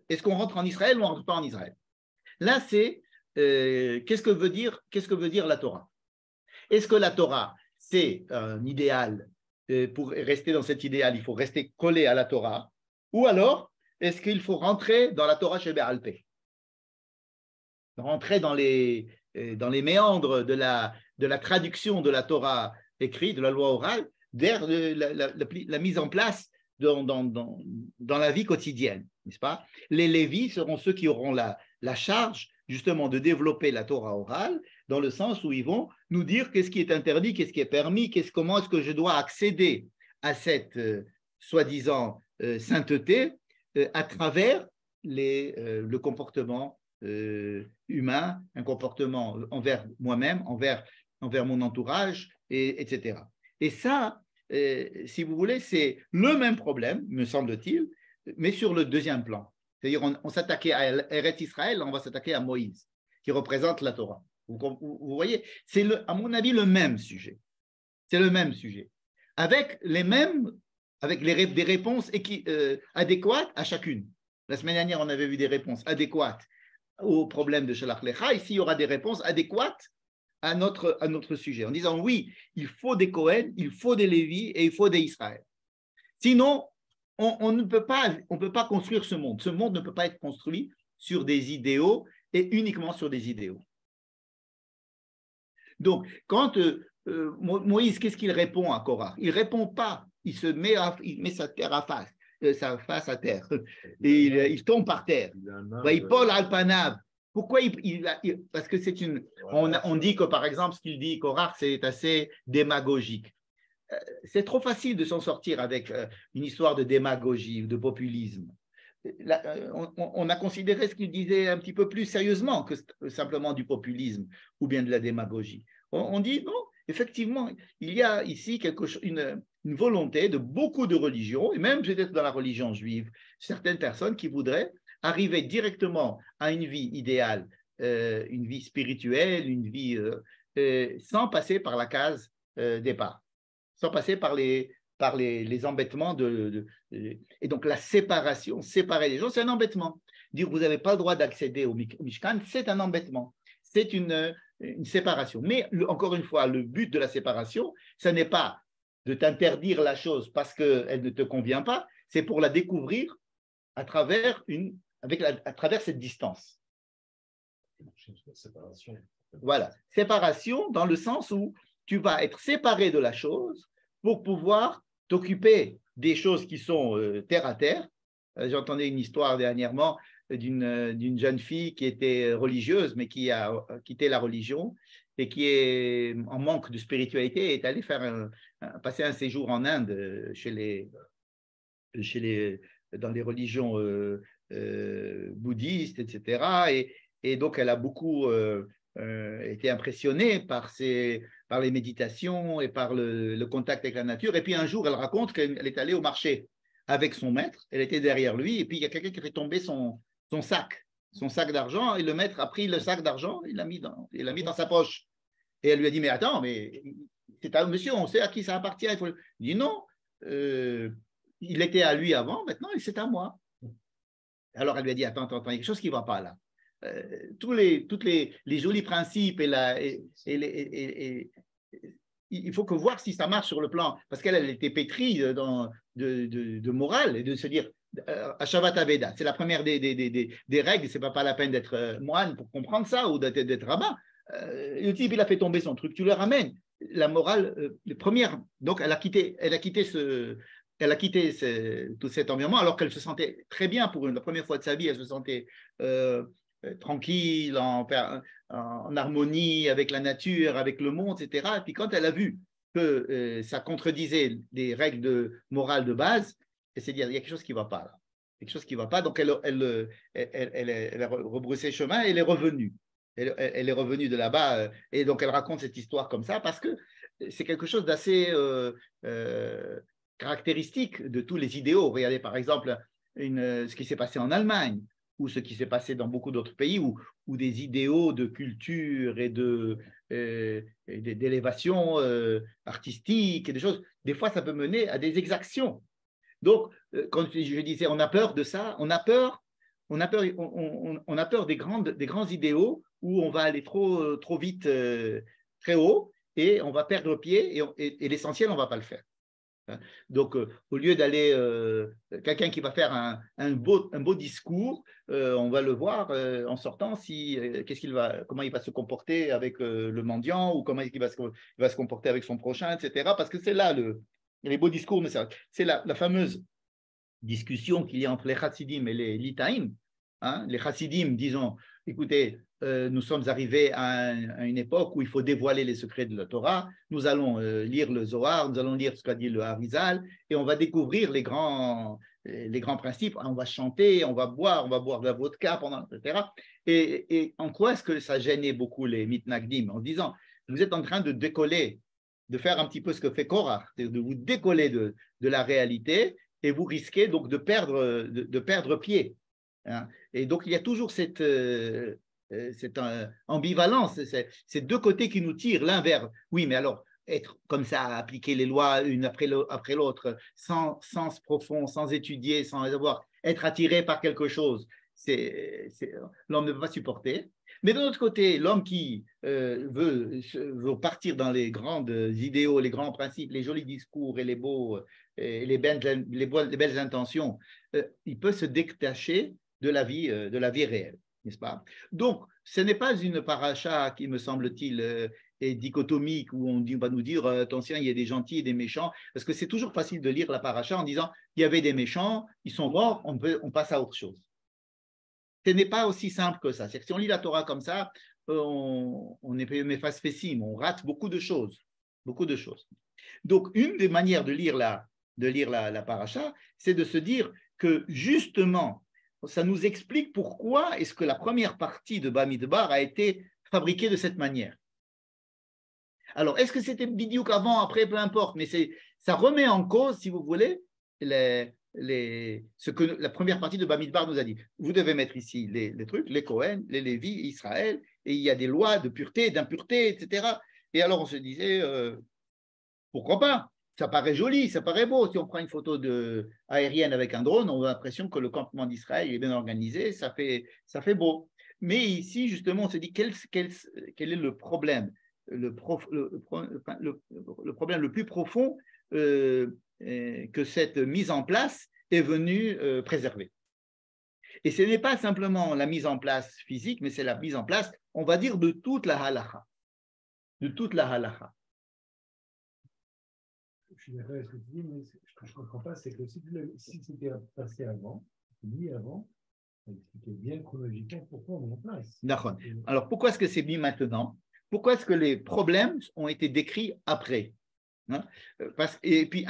est-ce qu'on rentre en Israël ou on ne rentre pas en Israël? Là, c'est qu'est-ce que veut dire la Torah? Est-ce que la Torah, c'est un idéal? Pour rester dans cet idéal, il faut rester collé à la Torah, ou alors, est-ce qu'il faut rentrer dans la Torah Sheba'al Peh? Rentrer dans les méandres de la traduction de la Torah écrite, de la loi orale, vers la mise en place dans la vie quotidienne, n'est-ce pas? Les Lévis seront ceux qui auront la charge justement de développer la Torah orale, dans le sens où ils vont nous dire qu'est-ce qui est interdit, qu'est-ce qui est permis, comment est-ce que je dois accéder à cette soi-disant sainteté à travers le comportement humain, un comportement envers moi-même, envers mon entourage, etc. Et ça, si vous voulez, c'est le même problème, me semble-t-il, mais sur le deuxième plan. C'est-à-dire, on s'attaquait à Eretz Israël, on va s'attaquer à Moïse, qui représente la Torah. Vous voyez, c'est, à mon avis, le même sujet. C'est le même sujet. Avec des réponses adéquates à chacune. La semaine dernière, on avait vu des réponses adéquates au problème de Shalach Lecha. Ici, il y aura des réponses adéquates à notre sujet, en disant oui, il faut des Cohen, il faut des Lévis et il faut des Israël. Sinon, on ne peut pas construire ce monde. Ce monde ne peut pas être construit sur des idéaux et uniquement sur des idéaux. Donc, quand Moïse, qu'est-ce qu'il répond à Korah? Il ne répond pas, il met sa terre sa face à terre, et il tombe par terre. Il Paul Alpanav. Pourquoi parce que c'est on dit que par exemple ce qu'il dit Korah, c'est assez démagogique. C'est trop facile de s'en sortir avec une histoire de démagogie ou de populisme. On a considéré ce qu'il disait un petit peu plus sérieusement que simplement du populisme ou bien de la démagogie. On dit non, effectivement, il y a ici une volonté de beaucoup de religions, et même peut-être dans la religion juive, certaines personnes qui voudraient arriver directement à une vie idéale, une vie spirituelle, une vie sans passer par la case départ, sans passer par les embêtements et donc la séparer les gens, c'est un embêtement. Dire que vous n'avez pas le droit d'accéder au Mishkan, c'est un embêtement. C'est une séparation. Mais encore une fois, le but de la séparation, ce n'est pas de t'interdire la chose parce qu'elle ne te convient pas, c'est pour la découvrir à travers cette distance. Voilà, séparation dans le sens où tu vas être séparé de la chose pour pouvoir t'occuper des choses qui sont terre à terre. J'entendais une histoire dernièrement d'une jeune fille qui était religieuse, mais qui a quitté la religion et qui est en manque de spiritualité et est allée passer un séjour en Inde dans les religions bouddhistes, etc. Et donc, elle a beaucoup été impressionnée par les méditations et par le contact avec la nature. Et puis un jour, elle raconte qu'elle est allée au marché avec son maître, elle était derrière lui, et puis il y a quelqu'un qui a fait tomber son sac d'argent, et le maître a pris le sac d'argent, il l'a mis dans sa poche. Et elle lui a dit, mais attends, mais c'est à monsieur, on sait à qui ça appartient. Il dit non, il était à lui avant, maintenant c'est à moi. Alors elle lui a dit, attends, il y a quelque chose qui ne va pas là. Tous les jolis principes il faut que voir si ça marche sur le plan, parce qu'elle était pétrie de morale et de se dire à Shabbat Aveda, c'est la première des règles, c'est pas la peine d'être moine pour comprendre ça ou d'être rabbin. Le type, il a fait tomber son truc, tu le ramènes. La morale, les premières, donc elle a quitté elle a quitté tout cet environnement alors qu'elle se sentait très bien pour la première fois de sa vie, elle se sentait tranquille, en harmonie avec la nature, avec le monde, etc. Et puis quand elle a vu que ça contredisait des règles morales de base, elle s'est dit, il y a quelque chose qui ne va pas là. Quelque chose qui ne va pas. Donc elle a rebroussé chemin et elle est revenue. Elle est revenue de là-bas et donc elle raconte cette histoire comme ça parce que c'est quelque chose d'assez caractéristique de tous les idéaux. Regardez par exemple ce qui s'est passé en Allemagne ou ce qui s'est passé dans beaucoup d'autres pays où des idéaux de culture et d'élévation artistique et des choses, des fois ça peut mener à des exactions. Donc, quand je disais, on a peur de ça, on a peur des grands idéaux où on va aller trop vite, très haut, et on va perdre pied, et l'essentiel, on ne va pas le faire. Donc, au lieu d'aller, quelqu'un qui va faire un beau discours, on va le voir en sortant comment il va se comporter avec le mendiant ou comment il va se comporter avec son prochain, etc. Parce que c'est là les beaux discours, mais c'est la fameuse discussion qu'il y a entre les chassidim et les litaïm. Hein, les chassidim, disons, écoutez, nous sommes arrivés à une époque où il faut dévoiler les secrets de la Torah, nous allons lire le Zohar, nous allons lire ce qu'a dit le Harizal, et on va découvrir les grands principes, on va chanter, on va boire de la vodka, etc. Et en quoi est-ce que ça gênait beaucoup les mitnagdim? En disant, vous êtes en train de décoller, de faire un petit peu ce que fait Korach, de vous décoller de la réalité, et vous risquez donc de perdre pied. Hein. Et donc, il y a toujours cette ambivalence, ces deux côtés qui nous tirent l'un vers, oui, mais alors, être comme ça, appliquer les lois une après l'autre, sans sens profond, sans étudier, sans être attiré par quelque chose, l'homme ne peut pas supporter. Mais de l'autre côté, l'homme qui veut partir dans les grandes idéaux, les grands principes, les jolis discours et les belles intentions, il peut se détacher de la vie réelle, n'est-ce pas? Donc, ce n'est pas une paracha qui, me semble-t-il, est dichotomique où on va nous dire, attention, il y a des gentils et des méchants, parce que c'est toujours facile de lire la paracha en disant, il y avait des méchants, ils sont morts, on passe à autre chose. Ce n'est pas aussi simple que ça. C'est que si on lit la Torah comme ça, on est méphas fessim, on rate beaucoup de choses. Beaucoup de choses. Donc, une des manières de lire la paracha, c'est de se dire que justement, ça nous explique pourquoi est-ce que la première partie de Bamidbar a été fabriquée de cette manière. Alors, est-ce que c'était bidiouk avant, après, peu importe, mais ça remet en cause, si vous voulez, ce que la première partie de Bamidbar nous a dit. Vous devez mettre ici les trucs, les Cohen, les Lévi, Israël, et il y a des lois de pureté, d'impureté, etc. Et alors, on se disait, pourquoi pas? Ça paraît joli, ça paraît beau. Si on prend une photo aérienne avec un drone, on a l'impression que le campement d'Israël est bien organisé, ça fait beau. Mais ici, justement, on se dit quel est le problème, le problème le plus profond que cette mise en place est venue préserver. Et ce n'est pas simplement la mise en place physique, mais c'est la mise en place, on va dire, de toute la halakha. De toute la halakha. Je suis d'accord avec ce que tu dis, mais ce que je ne comprends pas, c'est que si c'était passé avant, mis avant, ça expliquait bien chronologiquement pourquoi on est en place. D'accord. Alors, pourquoi est-ce que c'est mis maintenant? Pourquoi est-ce que les problèmes ont été décrits après? Hein? Et puis,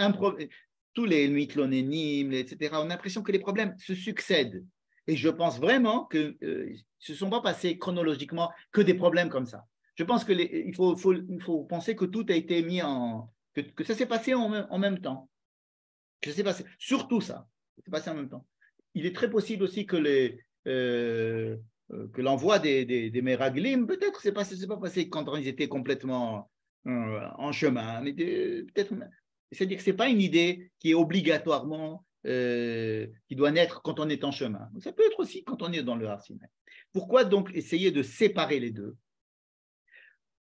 tous les mitlonénim, etc., on a l'impression que les problèmes se succèdent. Et je pense vraiment qu'ils ne se sont pas passés chronologiquement que des problèmes comme ça. Je pense qu'il faut penser que tout a été mis que ça s'est passé en même temps. Que ça s'est passé, surtout ça, s'est passé en même temps. Il est très possible aussi que l'envoi des Meraglim, peut-être c'est pas passé quand ils étaient complètement en chemin, mais peut-être, c'est-à-dire que c'est pas une idée qui est obligatoirement qui doit naître quand on est en chemin. Ça peut être aussi quand on est dans le Har Sinaï. Pourquoi donc essayer de séparer les deux?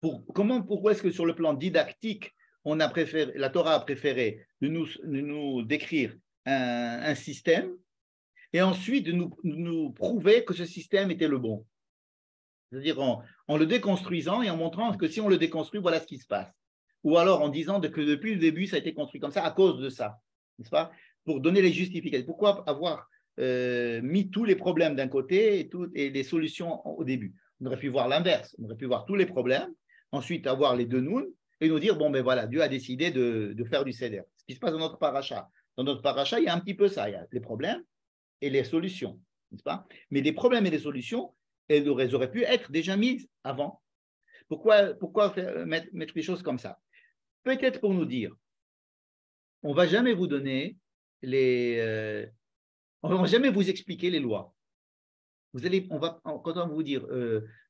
Pourquoi est-ce que sur le plan didactique, la Torah a préféré de nous décrire un système et ensuite de nous prouver que ce système était le bon? C'est-à-dire en le déconstruisant et en montrant que si on le déconstruit, voilà ce qui se passe. Ou alors en disant que depuis le début, ça a été construit comme ça à cause de ça. n'est-ce pas? Pour donner les justifications. Pourquoi avoir mis tous les problèmes d'un côté et les solutions au début? On aurait pu voir l'inverse. On aurait pu voir tous les problèmes, ensuite avoir les deux nouns et nous dire, bon, ben voilà, Dieu a décidé de faire du seder. Ce qui se passe dans notre paracha. Dans notre paracha, il y a un petit peu ça. Il y a les problèmes et les solutions, n'est-ce pas? Mais les problèmes et les solutions, elles auraient pu être déjà mises avant. Pourquoi mettre les choses comme ça? Peut-être pour nous dire, on ne va jamais vous donner on ne va jamais vous expliquer les lois. Quand on va vous dire,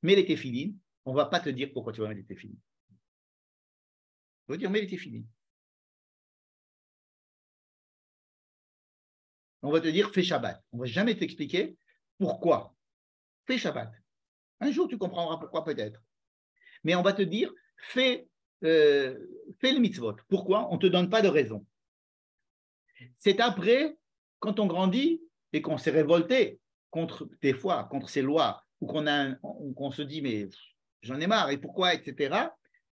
mets les téphilines, on ne va pas te dire pourquoi tu vas mettre les téphilines. On va dire, mets les téphilines. On va te dire, fais Shabbat. On ne va jamais t'expliquer pourquoi. Fais Shabbat. Un jour, tu comprendras pourquoi peut-être. Mais on va te dire, fais le mitzvot. Pourquoi? On ne te donne pas de raison. C'est après, quand on grandit et qu'on s'est révolté des fois, contre ces lois, ou qu'on se dit, mais j'en ai marre, et pourquoi, etc.,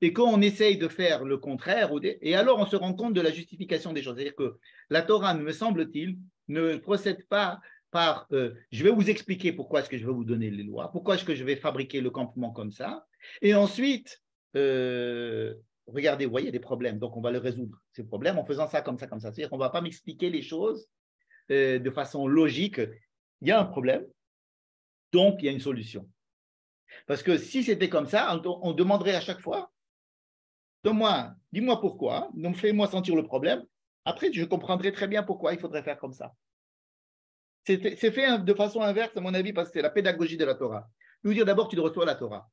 et qu'on essaye de faire le contraire, et alors on se rend compte de la justification des choses. C'est-à-dire que la Torah, me semble-t-il, ne procède pas par je vais vous expliquer pourquoi est-ce que je vais vous donner les lois, pourquoi est-ce que je vais fabriquer le campement comme ça, et ensuite, regardez, vous voyez, il y a des problèmes, donc on va les résoudre, ces problèmes, en faisant ça comme ça, comme ça. C'est-à-dire qu'on ne va pas m'expliquer les choses de façon logique. Il y a un problème, donc il y a une solution. Parce que si c'était comme ça, on demanderait à chaque fois, dis-moi pourquoi, donc fais-moi sentir le problème, après je comprendrai très bien pourquoi il faudrait faire comme ça. C'est fait de façon inverse, à mon avis, parce que c'est la pédagogie de la Torah. Nous dire d'abord, tu reçois la Torah.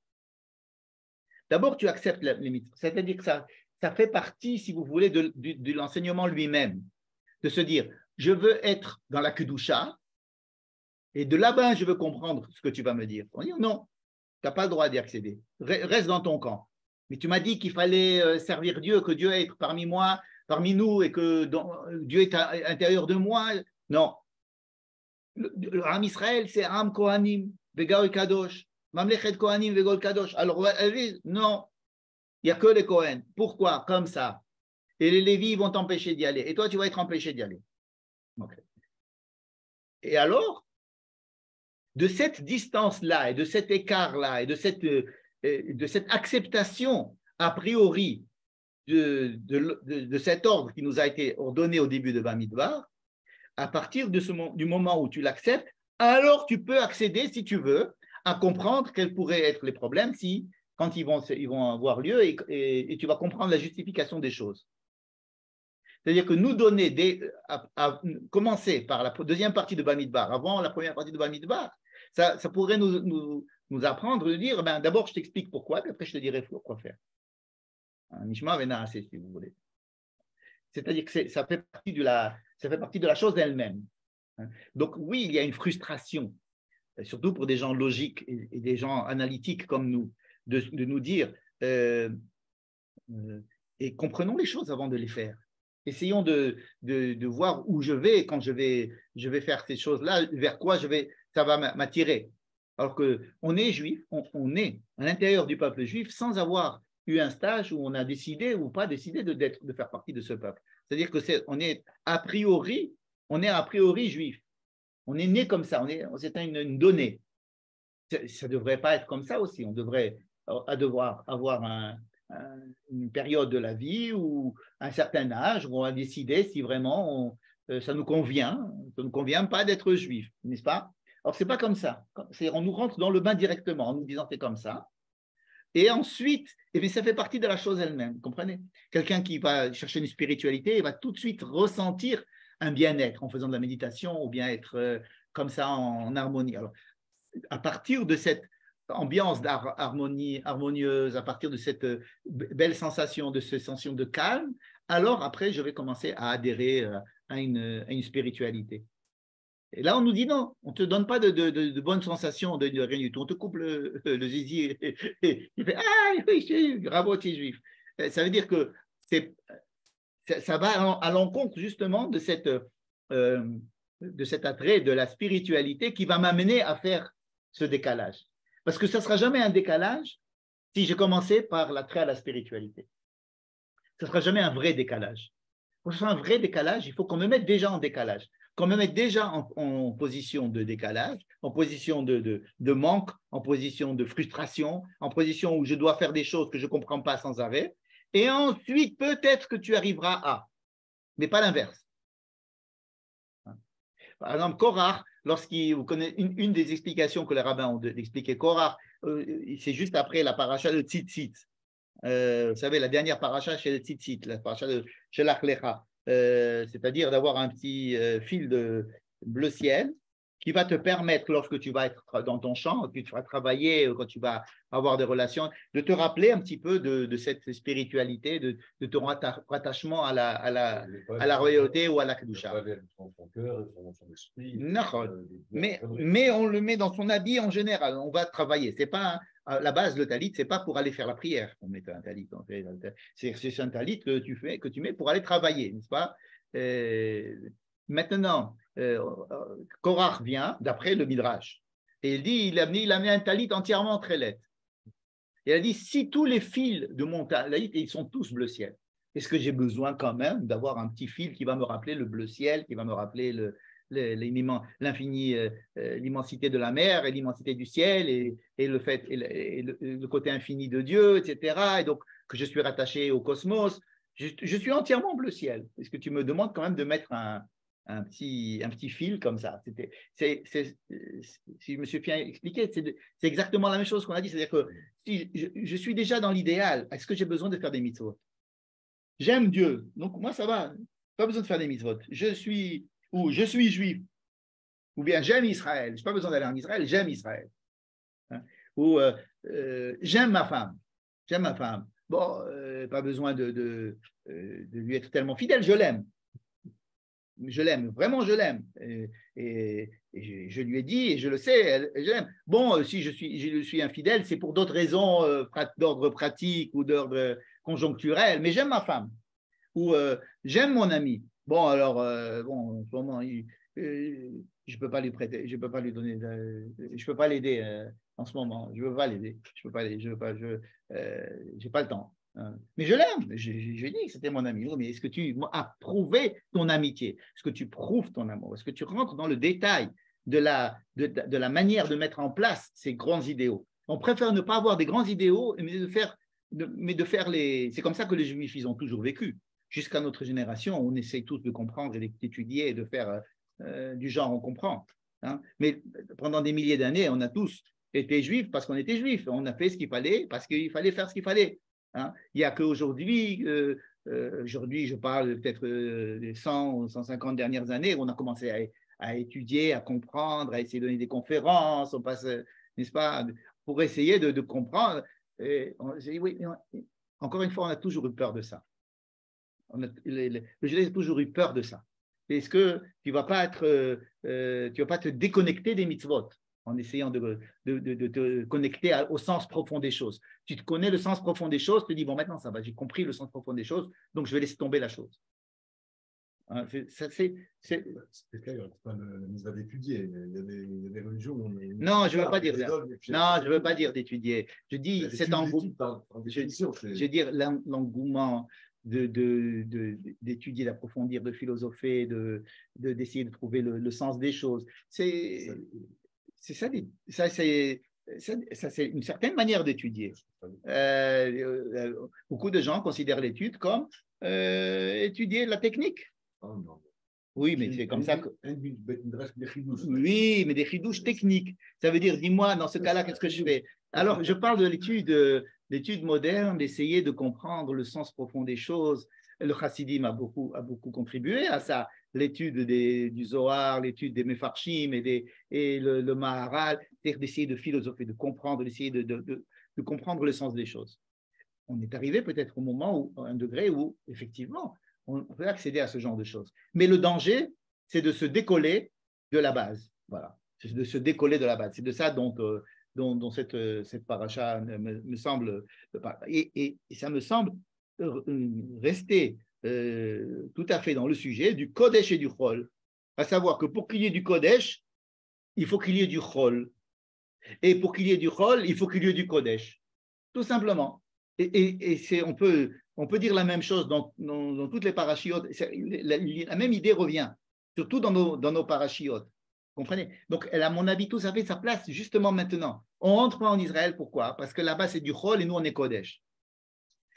D'abord, tu acceptes les mitzvot. C'est-à-dire que ça fait partie, si vous voulez, de l'enseignement lui-même. De se dire, je veux être dans la Kedusha, et de là-bas, je veux comprendre ce que tu vas me dire. On dit, non, tu n'as pas le droit d'y accéder. Reste dans ton camp. Mais tu m'as dit qu'il fallait servir Dieu, que Dieu est parmi moi, parmi nous, et que Dieu est à l'intérieur de moi. Non. Le Am Israël, c'est Am Kohanim, Vegaoy Kadosh, Mamlechet Kohanim, Vegaoy Kadosh. Alors, elle dit, non, il n'y a que les Kohen. Pourquoi? Comme ça. Et les Lévis vont t'empêcher d'y aller. Et toi, tu vas être empêché d'y aller. Okay. Et alors, de cette distance-là, et de cet écart-là, et de cette acceptation a priori de cet ordre qui nous a été ordonné au début de Bamidbar, à partir du moment où tu l'acceptes, alors tu peux accéder, si tu veux, à comprendre quels pourraient être les problèmes quand ils vont avoir lieu et tu vas comprendre la justification des choses. C'est-à-dire que nous donner, à commencer par la deuxième partie de Bamidbar, avant la première partie de Bamidbar, ça pourrait nous apprendre de dire, d'abord je t'explique pourquoi, puis après je te dirai quoi faire. Nishma vena assez, si vous voulez. C'est-à-dire que ça fait partie de la chose elle-même. Donc oui, il y a une frustration, surtout pour des gens logiques et des gens analytiques comme nous, de nous dire, et comprenons les choses avant de les faire. Essayons de voir où je vais quand je vais faire ces choses-là, vers quoi ça va m'attirer. Alors qu'on est juif, on est à l'intérieur du peuple juif sans avoir eu un stage où on a décidé ou pas décidé de faire partie de ce peuple. C'est-à-dire que on est a priori juif. On est né comme ça, c'est une donnée. Ça ne devrait pas être comme ça aussi. On devrait devoir avoir une période de la vie ou un certain âge où on va décider si vraiment ça nous convient. Ça ne nous convient pas d'être juif, n'est-ce pas? Alors, ce n'est pas comme ça. On nous rentre dans le bain directement en nous disant c'est comme ça. Et ensuite, ça fait partie de la chose elle-même, comprenez? Quelqu'un qui va chercher une spiritualité, il va tout de suite ressentir un bien-être en faisant de la méditation ou bien être comme ça en harmonie. Alors, à partir de cette ambiance harmonieuse, à partir de cette belle sensation, de cette sensation de calme, alors après, je vais commencer à adhérer à une spiritualité. Et là, on nous dit non, on ne te donne pas de bonnes sensations, de rien du tout. On te coupe le zizi et il fait ah oui, bravo, tu es juif. Ça veut dire que ça va à l'encontre justement de cet attrait de la spiritualité qui va m'amener à faire ce décalage. Parce que ça ne sera jamais un décalage si j'ai commencé par l'attrait à la spiritualité. Ce ne sera jamais un vrai décalage. Pour que ce soit un vrai décalage, il faut qu'on me mette déjà en décalage, qu'on me mette déjà en position de décalage, en position de manque, en position de frustration, en position où je dois faire des choses que je ne comprends pas sans arrêt. Et ensuite, peut-être que tu arriveras à, mais pas l'inverse. Par exemple, Korach, lorsqu'il vous connaissez une des explications que les rabbins ont expliqué Korach, c'est juste après la paracha de Tzitzit. Vous savez, la dernière paracha chez le Tzitzit, la paracha de Shelach Lecha, c'est-à-dire d'avoir un petit fil de bleu ciel qui va te permettre, lorsque tu vas être dans ton champ, que tu vas travailler, quand tu vas avoir des relations, de te rappeler un petit peu de cette spiritualité, de ton rattachement à la royauté ou à la kedusha. Mais on le met dans son habit en général, on va travailler. C'est pas à la base, le talit, c'est pas pour aller faire la prière qu'on met un talit. C'est un talit que tu mets pour aller travailler, n'est-ce pas? Maintenant, Korach vient d'après le Midrash et il dit il a mis un talit entièrement trélette. Et il a dit si tous les fils de mon talit, ils sont tous bleu ciel, est-ce que j'ai besoin quand même d'avoir un petit fil qui va me rappeler le bleu ciel, qui va me rappeler l'infini, l'immensité de la mer et l'immensité du ciel et le fait et le côté infini de Dieu, etc. Et donc que je suis rattaché au cosmos. Je suis entièrement bleu ciel. Est-ce que tu me demandes quand même de mettre un petit fil comme ça? Si je me suis bien expliqué, c'est exactement la même chose qu'on a dit. C'est-à-dire que si je suis déjà dans l'idéal, est-ce que j'ai besoin de faire des mitzvot? J'aime Dieu, donc moi ça va, pas besoin de faire des mitzvot. Je suis juif, ou bien j'aime Israël, je n'ai pas besoin d'aller en Israël, j'aime Israël. Ou j'aime ma femme. Bon, pas besoin de lui être tellement fidèle, je l'aime. Vraiment je l'aime. Et je lui ai dit, et je le sais, je l'aime. Bon, si je suis infidèle, c'est pour d'autres raisons d'ordre pratique ou d'ordre conjoncturel, mais j'aime ma femme. Ou j'aime mon ami. Bon, alors, en ce moment, je ne peux pas lui prêter, je ne peux pas lui donner, je ne peux pas l'aider en ce moment. Je ne veux pas l'aider. Je peux pas l'aider. J'ai pas le temps. Mais je l'aime. J'ai dit que c'était mon ami. Mais est-ce que tu as prouvé ton amitié? Est-ce que tu prouves ton amour? Est-ce que tu rentres dans le détail de la manière de mettre en place ces grands idéaux? On préfère ne pas avoir des grands idéaux, mais de faire les. C'est comme ça que les Juifs, ils ont toujours vécu. Jusqu'à notre génération, on essaye tous de comprendre et d'étudier et de faire du genre, on comprend. Hein. Mais pendant des milliers d'années, on a tous été juifs parce qu'on était juifs. On a fait ce qu'il fallait parce qu'il fallait faire ce qu'il fallait. Hein. Il n'y a qu'aujourd'hui, aujourd'hui, je parle peut-être des 100 ou 150 dernières années, où on a commencé à étudier, à comprendre, à essayer de donner des conférences, on passe, n'est-ce pas, pour essayer de comprendre. Oui, encore une fois, on a toujours eu peur de ça. Le judaïsme a toujours eu peur de ça. Est-ce que tu ne vas pas te déconnecter des mitzvot en essayant de te connecter au sens profond des choses? Tu te connais le sens profond des choses, tu te dis, bon, maintenant ça va, j'ai compris le sens profond des choses, donc je vais laisser tomber la chose. Hein, c'est pas le mitzvah d'étudier. Il y a des religions. Non, je ne veux pas dire ça. Non, je ne veux pas dire d'étudier. Je dis cet engouement. Je veux dire l'engouement d'étudier, d'approfondir, de philosopher, d'essayer de trouver le sens des choses. C'est ça, c'est une certaine manière d'étudier. Beaucoup de gens considèrent l'étude comme étudier la technique. Oh, non. Oui, mais c'est comme ça que… Oui, mais des chidouches techniques. Ça veut dire, dis-moi, dans ce cas-là, qu'est-ce que je fais? Alors, je parle de l'étude moderne, d'essayer de comprendre le sens profond des choses. Le chassidim a beaucoup contribué à ça. L'étude du Zohar, l'étude des Mefarshim et le Maharal, c'est-à-dire d'essayer de philosopher, de comprendre, d'essayer de comprendre le sens des choses. On est arrivé peut-être au moment à un degré où, effectivement, on peut accéder à ce genre de choses. Mais le danger, c'est de se décoller de la base. Voilà. C'est de se décoller de la base. C'est de ça dont cette paracha me semble. Et ça me semble rester tout à fait dans le sujet du Kodesh et du Chol. À savoir que pour qu'il y ait du Kodesh, il faut qu'il y ait du Chol. Et pour qu'il y ait du Chol, il faut qu'il y ait du Kodesh. Tout simplement. on peut dire la même chose dans toutes les parachiotes. La même idée revient, surtout dans nos parachiotes. Comprenez? Donc, elle, à mon avis, tout ça fait sa place justement maintenant. On rentre pas en Israël, pourquoi? Parce que là-bas, c'est du Chol et nous, on est Kodesh.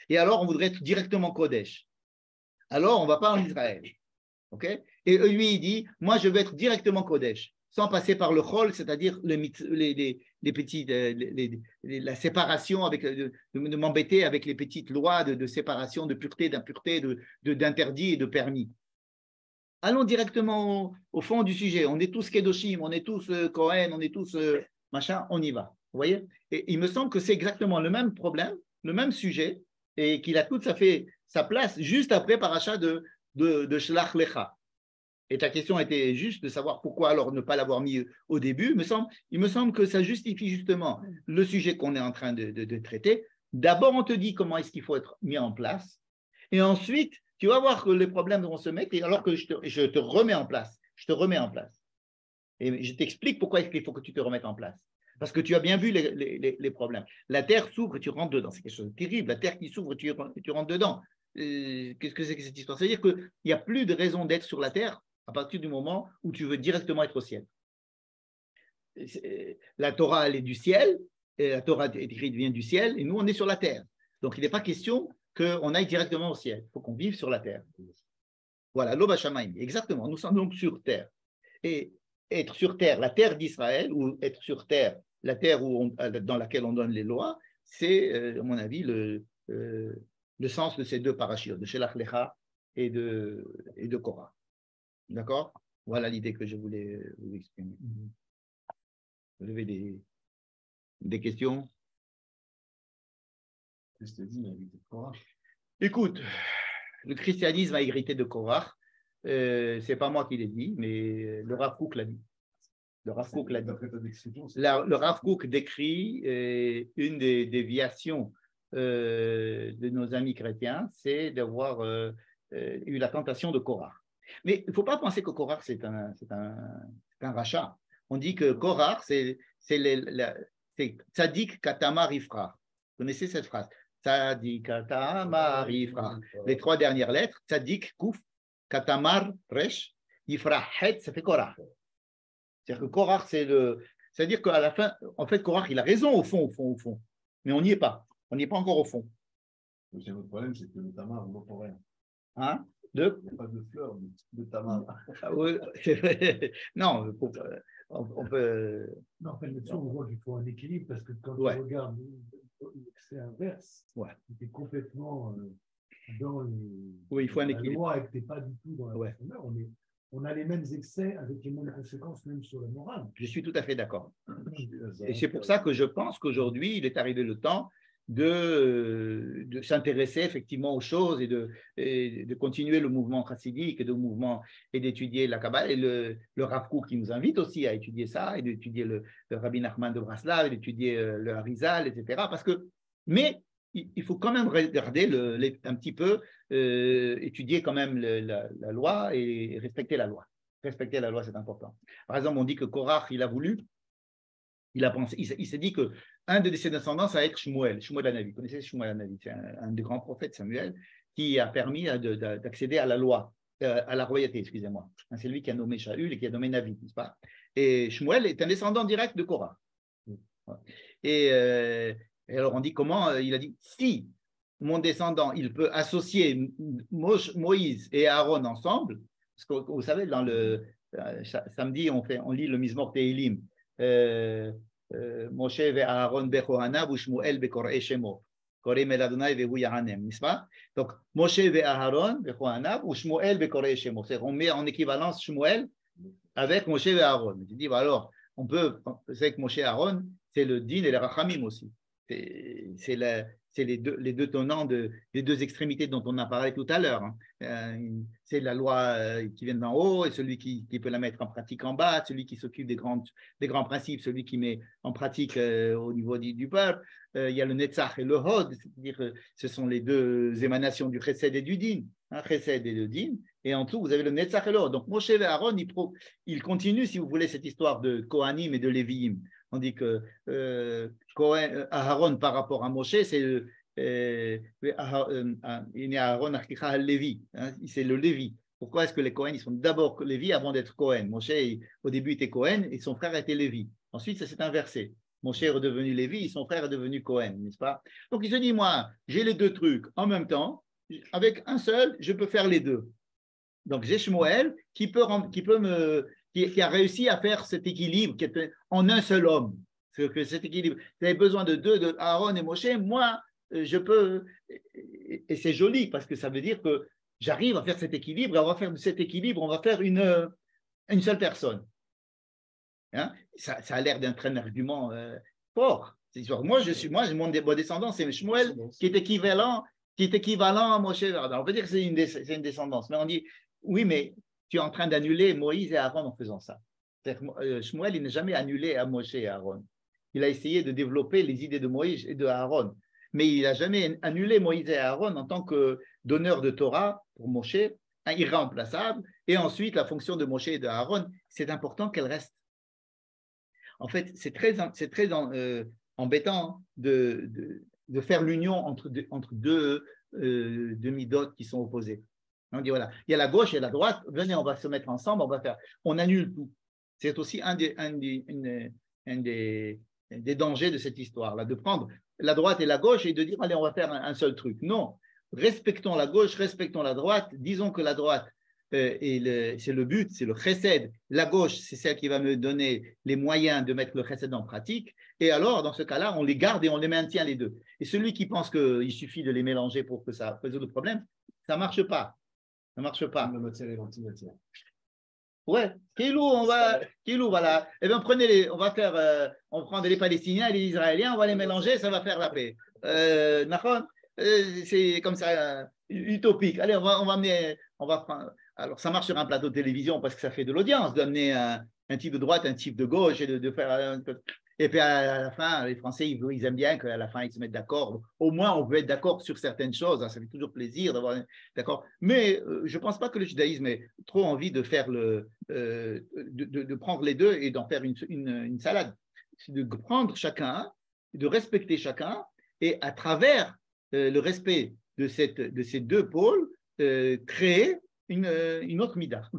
Et alors, on voudrait être directement Kodesh. Alors, on ne va pas en Israël. Okay? Et lui, il dit, moi, je veux être directement Kodesh, sans passer par le Chol, c'est-à-dire les petits, la séparation, de m'embêter avec les petites lois de séparation, de pureté, d'impureté, d'interdit et de permis. Allons directement au fond du sujet. On est tous Kedoshim, on est tous Kohen, on est tous machin, on y va. Vous voyez? Et il me semble que c'est exactement le même problème, le même sujet, et qu'il a tout à fait sa place juste après Paracha de Shlach Lecha. Et ta question était juste de savoir pourquoi alors ne pas l'avoir mis au début. Il me semble que ça justifie justement le sujet qu'on est en train de traiter. D'abord, on te dit comment est-ce qu'il faut être mis en place, et ensuite, tu vas voir que les problèmes vont se mettre, et alors que je te remets en place. Je te remets en place. Et je t'explique pourquoi est-ce qu'il faut que tu te remettes en place. Parce que tu as bien vu les problèmes. La terre s'ouvre et tu rentres dedans. C'est quelque chose de terrible. La terre qui s'ouvre et tu rentres dedans. Qu'est-ce que c'est que cette histoire? C'est-à-dire qu'il n'y a plus de raison d'être sur la terre à partir du moment où tu veux directement être au ciel. La Torah, elle est du ciel, et la Torah écrite vient du ciel, et nous, on est sur la terre. Donc, il n'est pas question qu'on aille directement au ciel. Il faut qu'on vive sur la terre. Voilà, l'Oba Shamaim. Exactement. Nous sommes donc sur terre. Et être sur terre, la terre d'Israël, ou être sur terre, la terre dans laquelle on donne les lois, c'est, à mon avis, le sens de ces deux parachutes, de Shelach Lecha et de Korah. D'accord? Voilà l'idée que je voulais vous exprimer. Vous avez des questions? Écoute, le christianisme a hérité de Korah. Ce n'est pas moi qui l'ai dit, mais le Rav Kook l'a dit. Le Rav Kook l'a dit. Le Rav Kook décrit une des déviations de nos amis chrétiens, c'est d'avoir eu la tentation de Korah. Mais il ne faut pas penser que Korah, c'est un rachat. On dit que Korah, c'est Tzadik Katamar Ifrah. Vous connaissez cette phrase? Tzadik Katamar Ifrah. Les trois dernières lettres, Tzadik, Kouf, Katamar, Resh, Ifrah, Het, ça fait Korah. C'est-à-dire que Korah, c'est-à-dire qu'à la fin, en fait, Korah, il a raison au fond. Mais on n'y est pas. On n'y est pas encore au fond. C'est notre problème, c'est que le tamar, on n'entend rien. Hein? Il n'y a pas de fleurs de tamar. Oui, c'est vrai. Non, on peut. Non, en fait, là-dessus, on voit qu'il faut un équilibre parce que quand on regarde l'excès inverse, tu es complètement dans il faut un équilibre. La loi et que tu n'es pas du tout dans la profondeur. On a les mêmes excès avec les mêmes conséquences, même sur la morale. Je suis tout à fait d'accord. Et c'est pour ça que je pense qu'aujourd'hui, il est arrivé le temps de s'intéresser effectivement aux choses et de continuer le mouvement chassidique et d'étudier la Kabbalah. Et le Rav Kook qui nous invite aussi à étudier ça et d'étudier le Rabbi Nachman de Braslav, d'étudier le Harizal, etc. Mais il faut quand même regarder un petit peu, étudier quand même la loi et respecter la loi. Respecter la loi, c'est important. Par exemple, on dit que Korach, il a pensé, il s'est dit qu'un de ses descendants, ça va être Shmuel Hanavi. Vous connaissez Shmuel Hanavi? C'est un des grands prophètes, Samuel, qui a permis d'accéder à la loi, à la royauté, excusez-moi. C'est lui qui a nommé Shaul et qui a nommé Navi, n'est-ce pas? Et Shmuel est un descendant direct de Korach. Et alors on dit comment, il a dit, si mon descendant, il peut associer Moïse et Aaron ensemble, parce que vous savez, dans samedi, on lit le Mizmor Tehilim, Moshe ve Aaron bechohanav ou Shmuel bekorei shemo, korem el Adonai vehu yahanem, n'est-ce pas? Donc, Moshe ve Aaron bechohanav ou Shmuel bekorei shemo. On met en équivalence Shmuel avec Moshe ve Aaron. Je dis, bah alors, on peut penser que Moshe et Aaron, c'est le din et le rachamim aussi. C'est les deux tenants des deux extrémités dont on a parlé tout à l'heure. C'est la loi qui vient d'en haut et celui qui peut la mettre en pratique en bas, celui qui s'occupe des grands principes, celui qui met en pratique au niveau du peuple. Il y a le Netzach et le Hod, c'est-à-dire que ce sont les deux émanations du Chesed et du Din. Chesed et le Din. Et en tout, vous avez le Netzach et le Hod. Donc Moshe et Aaron, il continue, si vous voulez, cette histoire de Kohanim et de Léviim. On dit que Aaron par rapport à Moshe, Lévi, c'est le Lévi. Pourquoi est-ce que les Cohen, ils sont d'abord Lévi avant d'être Cohen? Moshe, au début, était Cohen et son frère était Lévi. Ensuite, ça s'est inversé. Moshe est redevenu Lévi et son frère est devenu Cohen, n'est-ce pas? Donc, il se dit, moi, j'ai les deux trucs en même temps. Avec un seul, je peux faire les deux. Donc, j'ai Shmuel qui a réussi à faire cet équilibre qui était en un seul homme. Cet équilibre. Vous avez besoin de deux, de Aaron et Moshe. Moi, je peux. Et c'est joli parce que ça veut dire que j'arrive à faire cet équilibre. Et on va faire de cet équilibre, on va faire une seule personne. Hein? Ça a l'air d'être un argument fort. Moi, mon descendant, c'est Shmuel qui est équivalent à Moshe. On peut dire que c'est une descendance, mais on dit oui, mais tu es en train d'annuler Moïse et Aaron en faisant ça. Shmuel, il n'a jamais annulé à Moshe et Aaron. Il a essayé de développer les idées de Moïse et de Aaron, mais il n'a jamais annulé Moïse et Aaron en tant que donneur de Torah pour Moshe, irremplaçable, et ensuite la fonction de Moshe et de Aaron, c'est important qu'elle reste. En fait, c'est très embêtant de faire l'union entre deux midotes qui sont opposées. On dit voilà, il y a la gauche et la droite, venez, on va se mettre ensemble, on annule tout. C'est aussi un des dangers de cette histoire-là, de prendre la droite et la gauche et de dire allez, on va faire un seul truc. Non, respectons la gauche, respectons la droite, disons que la droite, c'est le but, c'est le chesed. La gauche, c'est celle qui va me donner les moyens de mettre le chesed en pratique. Et alors, dans ce cas-là, on les garde et on les maintient les deux. Et celui qui pense qu'il suffit de les mélanger pour que ça résolve le problème, ça ne marche pas. Ça ne marche pas. La matière et l'antimatière. Ouais, voilà. Eh bien, on prend les Palestiniens et les Israéliens, on va les mélanger, ça va faire la paix. C'est comme ça, utopique. Allez, on va prendre. Alors, ça marche sur un plateau de télévision parce que ça fait de l'audience d'amener un type de droite, un type de gauche et de faire. Et puis à la fin, les Français, ils aiment bien qu'à la fin, ils se mettent d'accord. Au moins, on peut être d'accord sur certaines choses. Ça fait toujours plaisir d'avoir d'accord. Mais je ne pense pas que le judaïsme ait trop envie de faire de prendre les deux et d'en faire une salade. C'est de prendre chacun, de respecter chacun et à travers le respect de ces deux pôles, créer une autre mida.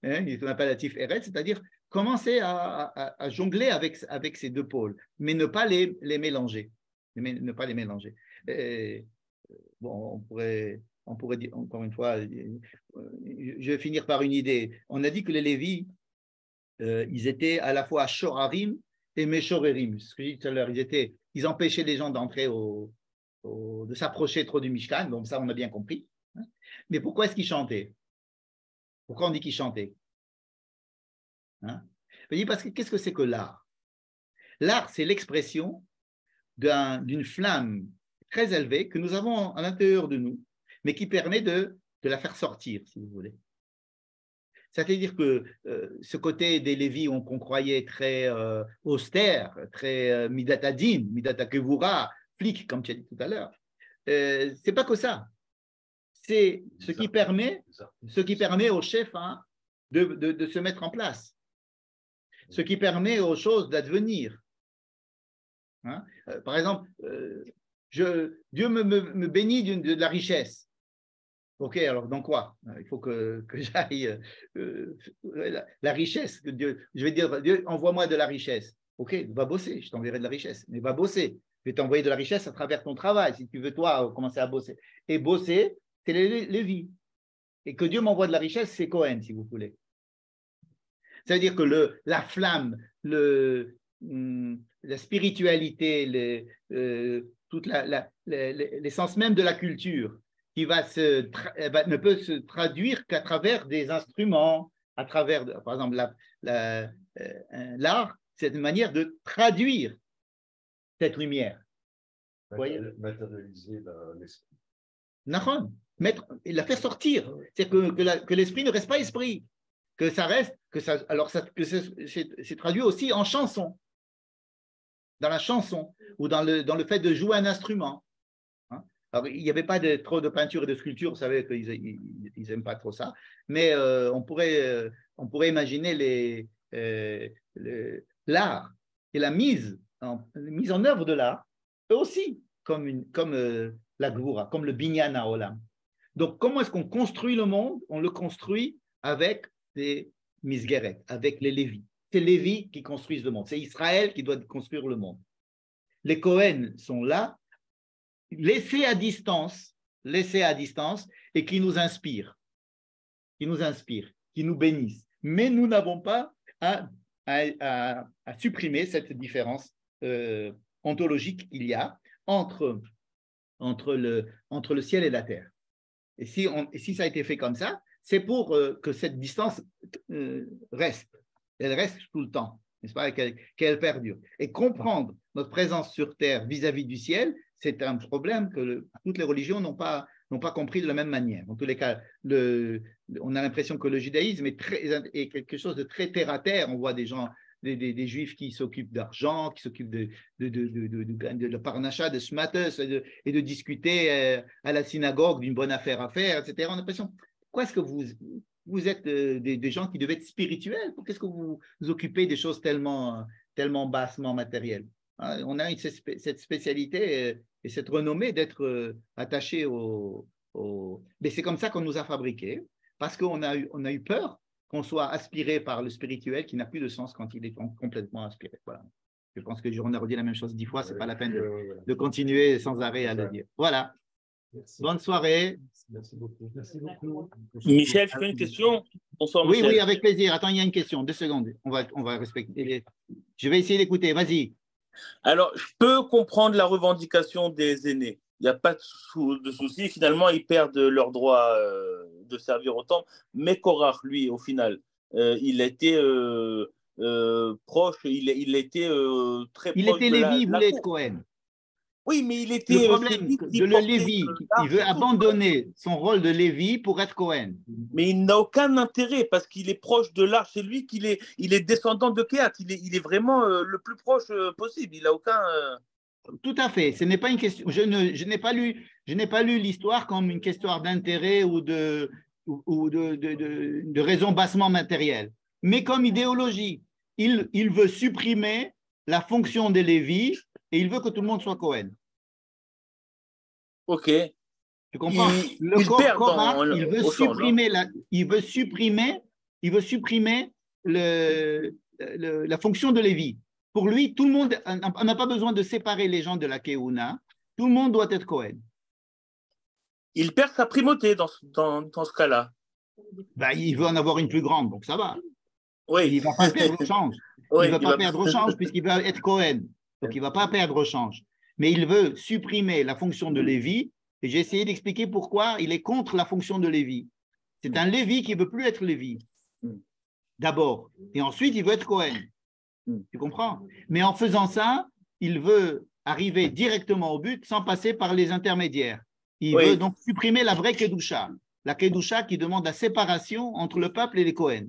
Un appelatif Eretz, c'est-à-dire commencer à jongler avec ces deux pôles, mais ne pas les mélanger. Ne pas les mélanger. Bon, on pourrait dire, encore une fois, je vais finir par une idée. On a dit que les Lévis, ils étaient à la fois Shorarim et Meshorerim. Ce que j'ai dit tout à l'heure, ils empêchaient les gens d'entrer de s'approcher trop du Mishkan, donc ça, on a bien compris. Mais pourquoi est-ce qu'ils chantaient? Pourquoi on dit qu'ils chantaient? Parce que qu'est-ce que c'est que l'art? L'art, c'est l'expression d'une flamme très élevée que nous avons à l'intérieur de nous, mais qui permet de la faire sortir, si vous voulez. C'est-à-dire que ce côté des Lévis qu'on croyait très austère, très midatadin, midatakevura, flic, comme tu as dit tout à l'heure, c'est pas que ça. C'est ce qui permet au chef de se mettre en place, ce qui permet aux choses d'advenir. Par exemple, Dieu me bénit de la richesse. Ok, alors dans quoi? Il faut que j'aille la richesse. Je vais dire, Dieu, envoie-moi de la richesse. Ok, va bosser, je t'enverrai de la richesse, mais va bosser. Je vais t'envoyer de la richesse à travers ton travail, si tu veux, toi, commencer à bosser. Et bosser, c'est les vies. Et que Dieu m'envoie de la richesse, c'est Cohen, si vous voulez. Ça veut dire que la flamme, la spiritualité, toute l'essence même de la culture, qui ne peut se traduire qu'à travers des instruments, à travers, par exemple, l'art, c'est une manière de traduire cette lumière. Matérialiser l'esprit. La faire sortir. C'est que l'esprit ne reste pas esprit. Que ça reste, c'est traduit aussi en chanson. Dans la chanson, ou dans le fait de jouer un instrument. Alors, il n'y avait pas trop de peinture et de sculpture, vous savez qu'ils n'aiment pas trop ça, mais on pourrait imaginer l'art et la mise en œuvre de l'art, eux aussi, la Gvura, comme le Binyan Haolam. Donc, comment est-ce qu'on construit le monde? On le construit avec des Misgeret, avec les Lévis. C'est Lévi qui construisent le monde. C'est Israël qui doit construire le monde. Les Cohen sont là, laissés à distance, et qui nous inspirent, qui nous bénissent. Mais nous n'avons pas à supprimer cette différence ontologique qu'il y a entre le ciel et la terre. Et si ça a été fait comme ça, c'est pour que cette distance reste. Elle reste tout le temps, n'est-ce pas, qu'elle perdure. Et comprendre notre présence sur terre vis-à-vis du ciel, c'est un problème que toutes les religions n'ont pas compris de la même manière. En tous les cas, on a l'impression que le judaïsme est quelque chose de très terre à terre. On voit des gens, des juifs qui s'occupent d'argent, qui s'occupent de la parnacha, de smatos, et de discuter à la synagogue d'une bonne affaire à faire, etc. On a l'impression, pourquoi est-ce que vous êtes des gens qui devaient être spirituels? Pourquoi est-ce que vous vous occupez des choses tellement bassement matérielles? On a cette spécialité et cette renommée d'être attaché mais c'est comme ça qu'on nous a fabriqués, parce qu'on a eu peur qu'on soit aspiré par le spirituel qui n'a plus de sens quand il est complètement aspiré. Voilà. Je pense que on a redit la même chose 10 fois, ce n'est pas la peine de continuer sans arrêt à le dire. Voilà. Merci. Bonne soirée. Merci beaucoup. Merci beaucoup. Michel, je fais une question. Bonsoir, oui, Michel. Oui, avec plaisir. Attends, il y a une question. 2 secondes. On va respecter. Je vais essayer d'écouter. Vas-y. Alors, je peux comprendre la revendication des aînés. Il n'y a pas de souci. Finalement, ils perdent leur droit de servir au temple. Mais Korach, lui, au final, il était proche, il était très proche. Il était Lévi, il voulait être Cohen. Oui, mais il était. Le problème de le Lévi, il veut abandonner son rôle de Lévi pour être Cohen. Mais il n'a aucun intérêt parce qu'il est proche de l'arche. C'est lui il est descendant de Kehat. Il est vraiment le plus proche possible. Il n'a aucun. Tout à fait. Ce n'est pas une question. Je n'ai pas lu l'histoire comme une question d'intérêt ou de raison bassement matérielle, mais comme idéologie. Il veut supprimer la fonction de Lévi. Et il veut que tout le monde soit Cohen. Ok. Tu comprends? Korach, il veut supprimer la fonction de Lévi. Pour lui, tout le monde, on n'a pas besoin de séparer les gens de la Keuna. Tout le monde doit être Cohen. Il perd sa primauté dans ce cas-là. Ben, il veut en avoir une plus grande, donc ça va. Oui. Il ne va pas perdre au change. Il ne va pas perdre au change puisqu'il va être Cohen. Donc, il ne va pas perdre au change. Mais il veut supprimer la fonction de Lévi. Et j'ai essayé d'expliquer pourquoi il est contre la fonction de Lévi. C'est un Lévi qui ne veut plus être Lévi. D'abord. Et ensuite, il veut être Cohen. Tu comprends? Mais en faisant ça, il veut arriver directement au but sans passer par les intermédiaires. Il veut donc supprimer la vraie Kedusha. La Kedusha qui demande la séparation entre le peuple et les Cohen.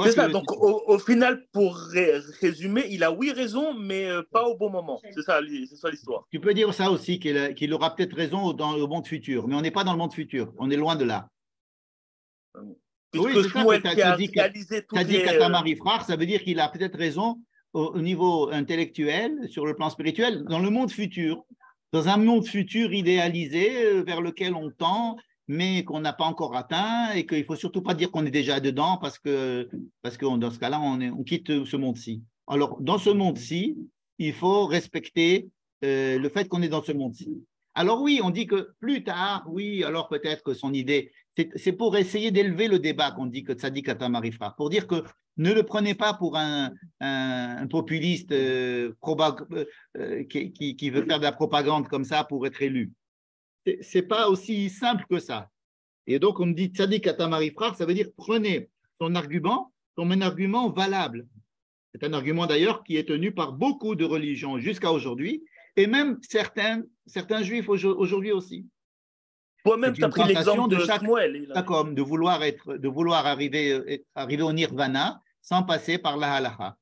C'est ça, donc au final, pour résumer, il a raison, mais pas au bon moment. C'est ça l'histoire. Tu peux dire ça aussi, qu'il aura peut-être raison dans le monde futur, mais on n'est pas dans le monde futur, on est loin de là. Puisque oui, Shmuel qui a réalisé toutes les... Tu as dit Katamari Frère, ça veut dire qu'il a peut-être raison au niveau intellectuel, sur le plan spirituel, dans le monde futur, dans un monde futur idéalisé vers lequel on tend, mais qu'on n'a pas encore atteint et qu'il ne faut surtout pas dire qu'on est déjà dedans parce que dans ce cas-là, on quitte ce monde-ci. Alors, dans ce monde-ci, il faut respecter le fait qu'on est dans ce monde-ci. Alors oui, on dit que plus tard, oui, alors peut-être que son idée, c'est pour essayer d'élever le débat qu'on dit que Tzadik Atam Arifra, pour dire que ne le prenez pas pour un populiste qui veut faire de la propagande comme ça pour être élu. C'est pas aussi simple que ça. Et donc, on me dit Tzadik Atam Arifra, ça veut dire prenez son argument comme un argument valable. C'est un argument d'ailleurs qui est tenu par beaucoup de religions jusqu'à aujourd'hui, et même certains juifs aujourd'hui aussi. Toi-même, tu as pris l'exemple de Shmuel. De vouloir arriver au nirvana sans passer par la halacha.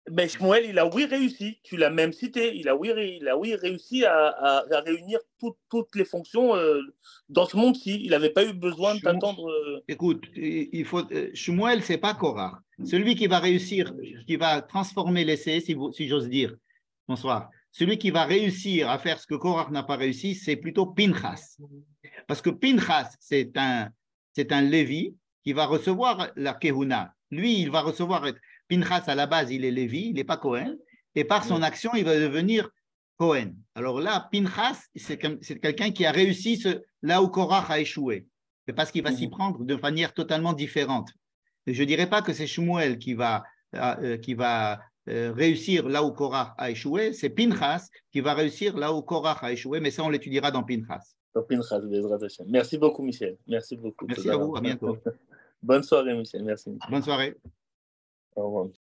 Mais Shmuel, il a réussi. Tu l'as même cité. Il a réussi à réunir toutes les fonctions dans ce monde-ci. Il n'avait pas eu besoin d'attendre. Écoute, Shmuel, c'est pas Korach. Celui qui va réussir, qui va transformer l'essai, si j'ose dire. Bonsoir. celui qui va réussir à faire ce que Korach n'a pas réussi, c'est plutôt Pinchas. Parce que Pinchas, c'est un Lévi qui va recevoir la Kehuna. Lui, il va recevoir, Pinchas à la base, il est Lévi, il n'est pas Cohen, et par son action, il va devenir Cohen. Alors là, Pinchas, c'est quelqu'un qui a réussi là où Korach a échoué. C'est parce qu'il va s'y prendre de manière totalement différente. Et je ne dirais pas que c'est Shmuel qui va réussir là où Korach a échoué, c'est Pinchas qui va réussir là où Korach a échoué, mais ça, on l'étudiera dans Pinchas. Merci beaucoup, Michel. Merci beaucoup. Merci à vous, à bientôt. Bonne soirée, Michel. Merci. Bonne soirée. Au revoir.